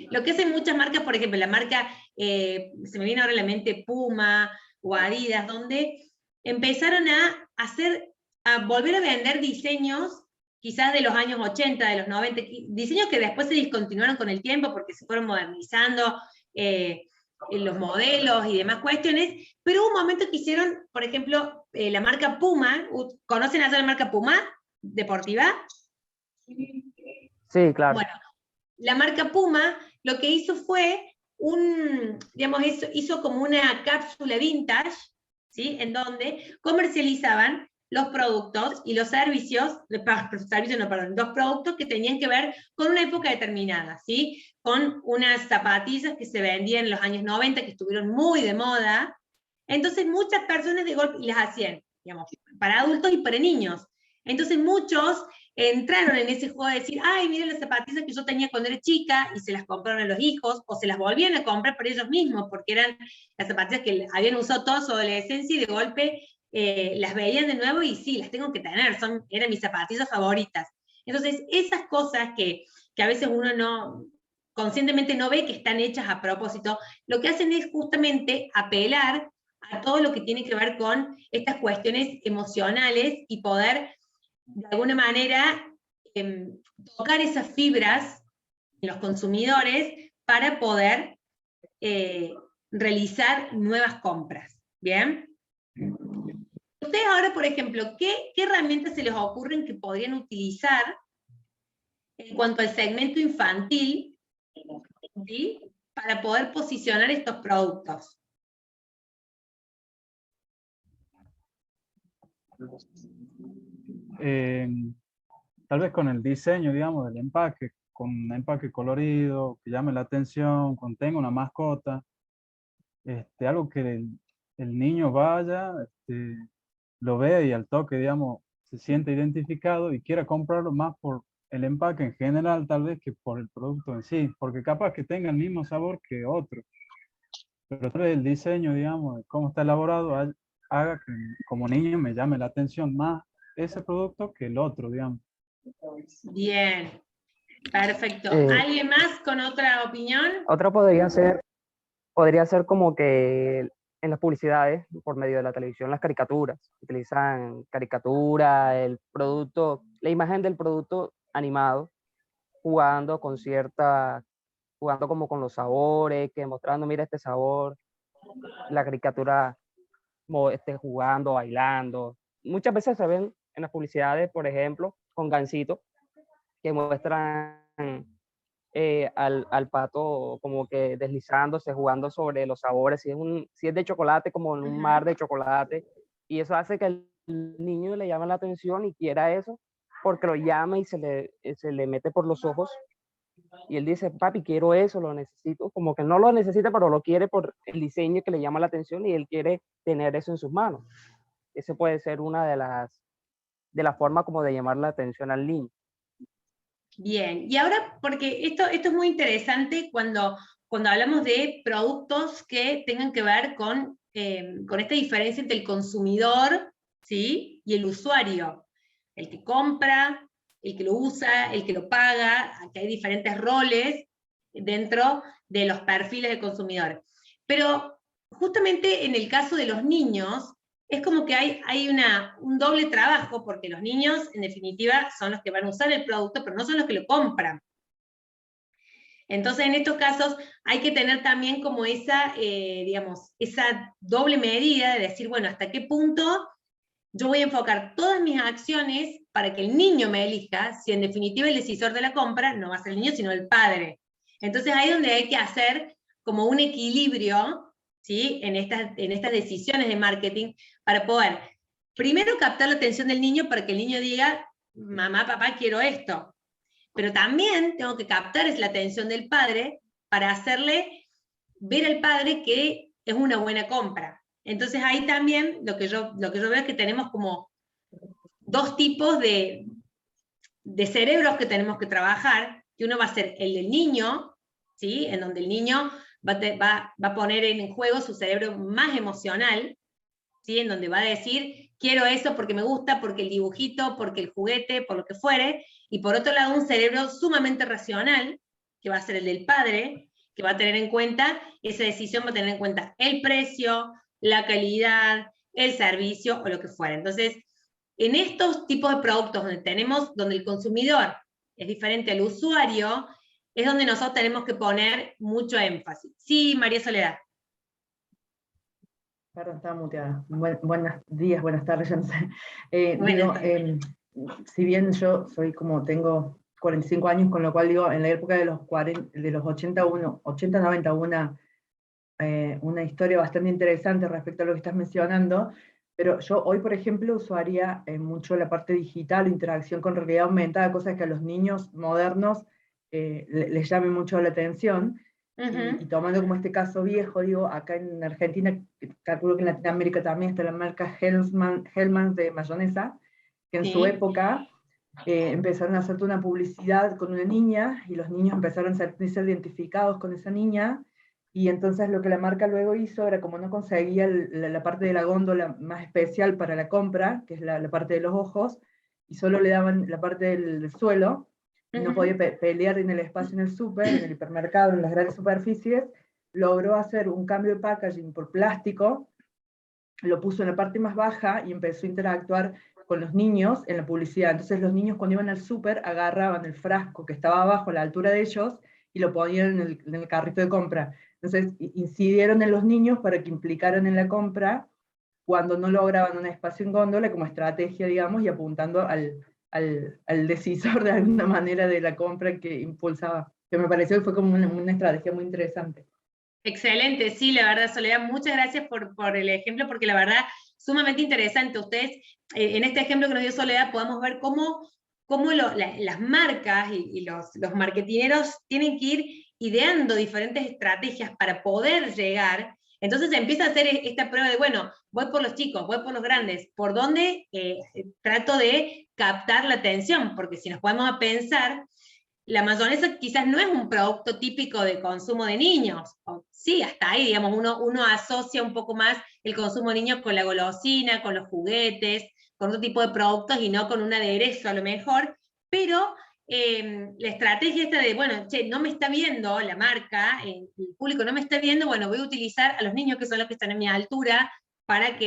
Lo que hacen muchas marcas, por ejemplo, la marca, se me viene ahora a la mente Puma o Adidas, donde empezaron a volver a vender diseños quizás de los años 80, de los 90, diseños que después se discontinuaron con el tiempo porque se fueron modernizando los modelos y demás cuestiones, pero hubo un momento que hicieron, por ejemplo, la marca Puma. ¿Conocen allá la marca Puma deportiva? Sí, claro. Bueno, la marca Puma lo que hizo fue hizo como una cápsula vintage, ¿sí?, en donde comercializaban los productos y los servicios, los productos que tenían que ver con una época determinada, ¿sí?, con unas zapatillas que se vendían en los años 90, que estuvieron muy de moda. Entonces muchas personas de golpe las hacían, digamos, para adultos y para niños. Entonces muchos entraron en ese juego de decir, ay, miren las zapatillas que yo tenía cuando era chica, y se las compraron a los hijos, o se las volvían a comprar por ellos mismos, porque eran las zapatillas que habían usado toda su adolescencia, y de golpe las veían de nuevo, y sí, las tengo que tener, eran mis zapatillas favoritas. Entonces, esas cosas que a veces uno conscientemente no ve que están hechas a propósito, lo que hacen es justamente apelar a todo lo que tiene que ver con estas cuestiones emocionales, y poder de alguna manera tocar esas fibras en los consumidores para poder realizar nuevas compras. ¿Bien? Ustedes ahora, por ejemplo, ¿qué herramientas se les ocurren que podrían utilizar en cuanto al segmento infantil, ¿sí?, para poder posicionar estos productos? Tal vez con el diseño, digamos, del empaque, con un empaque colorido, que llame la atención, contenga una mascota, algo que el niño vaya, lo vea y al toque, digamos, se siente identificado y quiera comprarlo más por el empaque en general, tal vez, que por el producto en sí, porque capaz que tenga el mismo sabor que otro, pero tal vez el diseño, digamos, de cómo está elaborado, haga que como niño me llame la atención más ese producto que el otro, digamos. Bien, perfecto. ¿Alguien más con otra opinión? Otra podría ser como que en las publicidades, por medio de la televisión, las caricaturas. Utilizan caricatura, el producto, la imagen del producto animado, jugando como con los sabores, que mostrando, mira este sabor, la caricatura jugando, bailando. Muchas veces se ven en las publicidades, por ejemplo, con Gansito, que muestran al pato como que deslizándose, jugando sobre los sabores, si es de chocolate, como en un mar de chocolate, Y eso hace que el niño le llame la atención y quiera eso, porque lo llama y se le mete por los ojos. Y él dice, papi, quiero eso, lo necesito. Como que no lo necesita, pero lo quiere por el diseño que le llama la atención y él quiere tener eso en sus manos. Ese puede ser una de las formas como de llamar la atención al niño. Bien, y ahora, porque esto es muy interesante cuando hablamos de productos que tengan que ver con esta diferencia entre el consumidor, ¿sí?, y el usuario, el que compra, el que lo usa, el que lo paga, que hay diferentes roles dentro de los perfiles de consumidor. Pero justamente en el caso de los niños, es como que hay un doble trabajo, porque los niños, en definitiva, son los que van a usar el producto, pero no son los que lo compran. Entonces, en estos casos, hay que tener también como esa, digamos, esa doble medida de decir, bueno, hasta qué punto yo voy a enfocar todas mis acciones para que el niño me elija, si en definitiva el decisor de la compra no va a ser el niño, sino el padre. Entonces, ahí es donde hay que hacer como un equilibrio, ¿sí?, en estas decisiones de marketing, para poder primero captar la atención del niño para que el niño diga, mamá, papá, quiero esto. Pero también tengo que captar la atención del padre para hacerle ver al padre que es una buena compra. Entonces ahí también lo que yo veo es que tenemos como dos tipos de cerebros que tenemos que trabajar, que uno va a ser el del niño, ¿sí?, en donde el niño va a poner en juego su cerebro más emocional, ¿sí?, en donde va a decir, quiero eso porque me gusta, porque el dibujito, porque el juguete, por lo que fuere, y por otro lado un cerebro sumamente racional, que va a ser el del padre, que va a tener en cuenta, esa decisión va a tener en cuenta el precio, la calidad, el servicio o lo que fuera. Entonces, en estos tipos de productos donde el consumidor es diferente al usuario, es donde nosotros tenemos que poner mucho énfasis. Sí, María Soledad. Perdón, estaba muteada. Buenos días, buenas tardes, ya no sé. Si bien yo tengo 45 años, con lo cual digo, en la época de los 80, 90, una historia bastante interesante respecto a lo que estás mencionando, pero yo hoy, por ejemplo, usaría mucho la parte digital, interacción con realidad aumentada, cosas que a los niños modernos les llame mucho la atención. Y tomando como este caso viejo, digo, acá en Argentina, calculo que en Latinoamérica también está la marca Hellmann's de mayonesa, que en su época empezaron a hacer una publicidad con una niña, y los niños empezaron a sentirse identificados con esa niña, y entonces lo que la marca luego hizo era, como no conseguía la parte de la góndola más especial para la compra, que es la parte de los ojos, y solo le daban la parte del suelo, y no podía pelear en el espacio en el súper, en el hipermercado, en las grandes superficies, logró hacer un cambio de packaging por plástico, lo puso en la parte más baja y empezó a interactuar con los niños en la publicidad. Entonces los niños, cuando iban al súper, agarraban el frasco que estaba abajo a la altura de ellos y lo ponían en el carrito de compra. Entonces incidieron en los niños para que implicaran en la compra cuando no lograban un espacio en góndola, como estrategia, digamos, y apuntando al decisor de alguna manera de la compra que impulsaba, que me pareció que fue como una estrategia muy interesante. Excelente, sí, la verdad, Soledad, muchas gracias por el ejemplo, porque la verdad, sumamente interesante. Ustedes, en este ejemplo que nos dio Soledad, podemos ver cómo las marcas y los marketineros tienen que ir ideando diferentes estrategias para poder llegar. Entonces empieza a hacer esta prueba de, bueno, voy por los chicos, voy por los grandes, ¿por dónde trato de captar la atención? Porque si nos podemos pensar, la mayonesa quizás no es un producto típico de consumo de niños. Sí, hasta ahí, digamos, uno asocia un poco más el consumo de niños con la golosina, con los juguetes, con otro tipo de productos y no con un aderezo a lo mejor, pero la estrategia esta de, bueno, che, no me está viendo la marca, el público no me está viendo, bueno, voy a utilizar a los niños que son los que están a mi altura para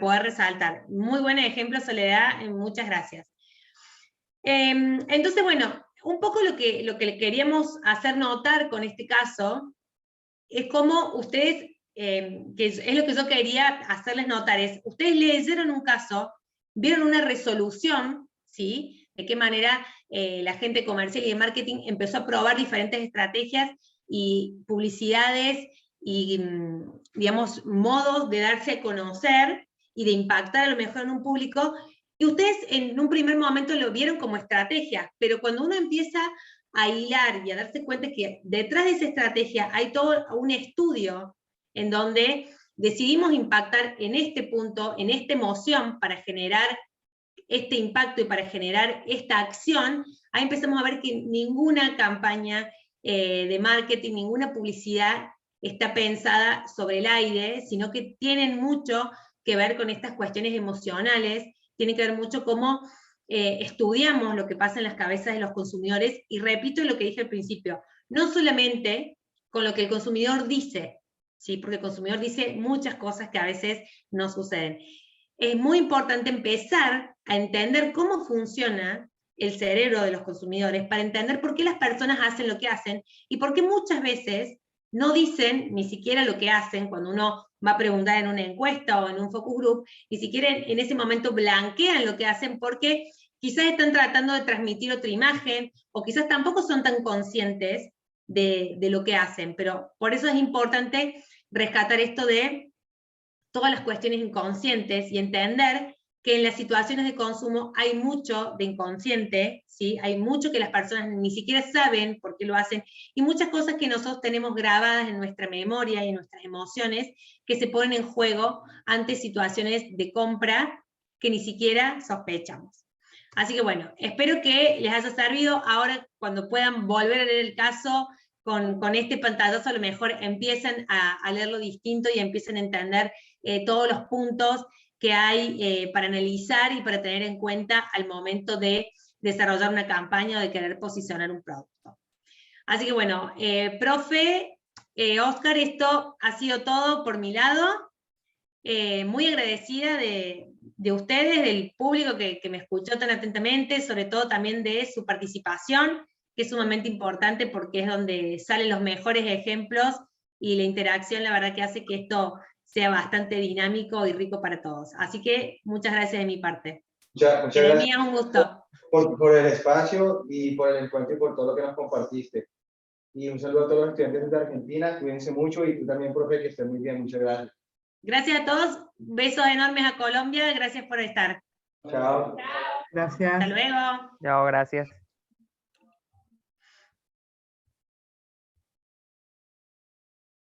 poder resaltar. Muy buen ejemplo, Soledad, muchas gracias. Entonces, bueno, un poco lo que le queríamos hacer notar con este caso es cómo ustedes, que es lo que yo quería hacerles notar, es, ustedes leyeron un caso, vieron una resolución, ¿sí?, de qué manera la gente comercial y de marketing empezó a probar diferentes estrategias y publicidades y, digamos, modos de darse a conocer y de impactar a lo mejor en un público, y ustedes en un primer momento lo vieron como estrategia, pero cuando uno empieza a hilar y a darse cuenta que detrás de esa estrategia hay todo un estudio en donde decidimos impactar en este punto, en esta emoción, para generar este impacto y para generar esta acción, ahí empezamos a ver que ninguna campaña de marketing, ninguna publicidad está pensada sobre el aire, sino que tienen mucho que ver con estas cuestiones emocionales, tiene que ver mucho cómo estudiamos lo que pasa en las cabezas de los consumidores, y repito lo que dije al principio, no solamente con lo que el consumidor dice, ¿sí? Porque el consumidor dice muchas cosas que a veces no suceden. Es muy importante empezar a entender cómo funciona el cerebro de los consumidores, para entender por qué las personas hacen lo que hacen, y por qué muchas veces no dicen ni siquiera lo que hacen. Cuando uno va a preguntar en una encuesta o en un focus group, ni siquiera en ese momento blanquean lo que hacen, porque quizás están tratando de transmitir otra imagen, o quizás tampoco son tan conscientes de lo que hacen, pero por eso es importante rescatar esto de todas las cuestiones inconscientes y entender que en las situaciones de consumo hay mucho de inconsciente, ¿sí? Hay mucho que las personas ni siquiera saben por qué lo hacen, y muchas cosas que nosotros tenemos grabadas en nuestra memoria y en nuestras emociones, que se ponen en juego ante situaciones de compra que ni siquiera sospechamos. Así que bueno, espero que les haya servido. Ahora, cuando puedan volver a leer el caso, con este pantallazo a lo mejor empiezan a leerlo distinto y empiezan a entender todos los puntos que hay para analizar y para tener en cuenta al momento de desarrollar una campaña o de querer posicionar un producto. Así que bueno, profe, Oscar, esto ha sido todo por mi lado. Muy agradecida de ustedes, del público que me escuchó tan atentamente, sobre todo también de su participación, que es sumamente importante porque es donde salen los mejores ejemplos, y la interacción la verdad que hace que esto sea bastante dinámico y rico para todos. Así que muchas gracias de mi parte. Muchas gracias. Mía, un gusto. Por el espacio y por el encuentro y por todo lo que nos compartiste. Y un saludo a todos los estudiantes de Argentina, cuídense mucho, y tú también, profe, que estés muy bien, muchas gracias. Gracias a todos, besos enormes a Colombia, gracias por estar. Chao. Gracias. Hasta luego. Chao, gracias.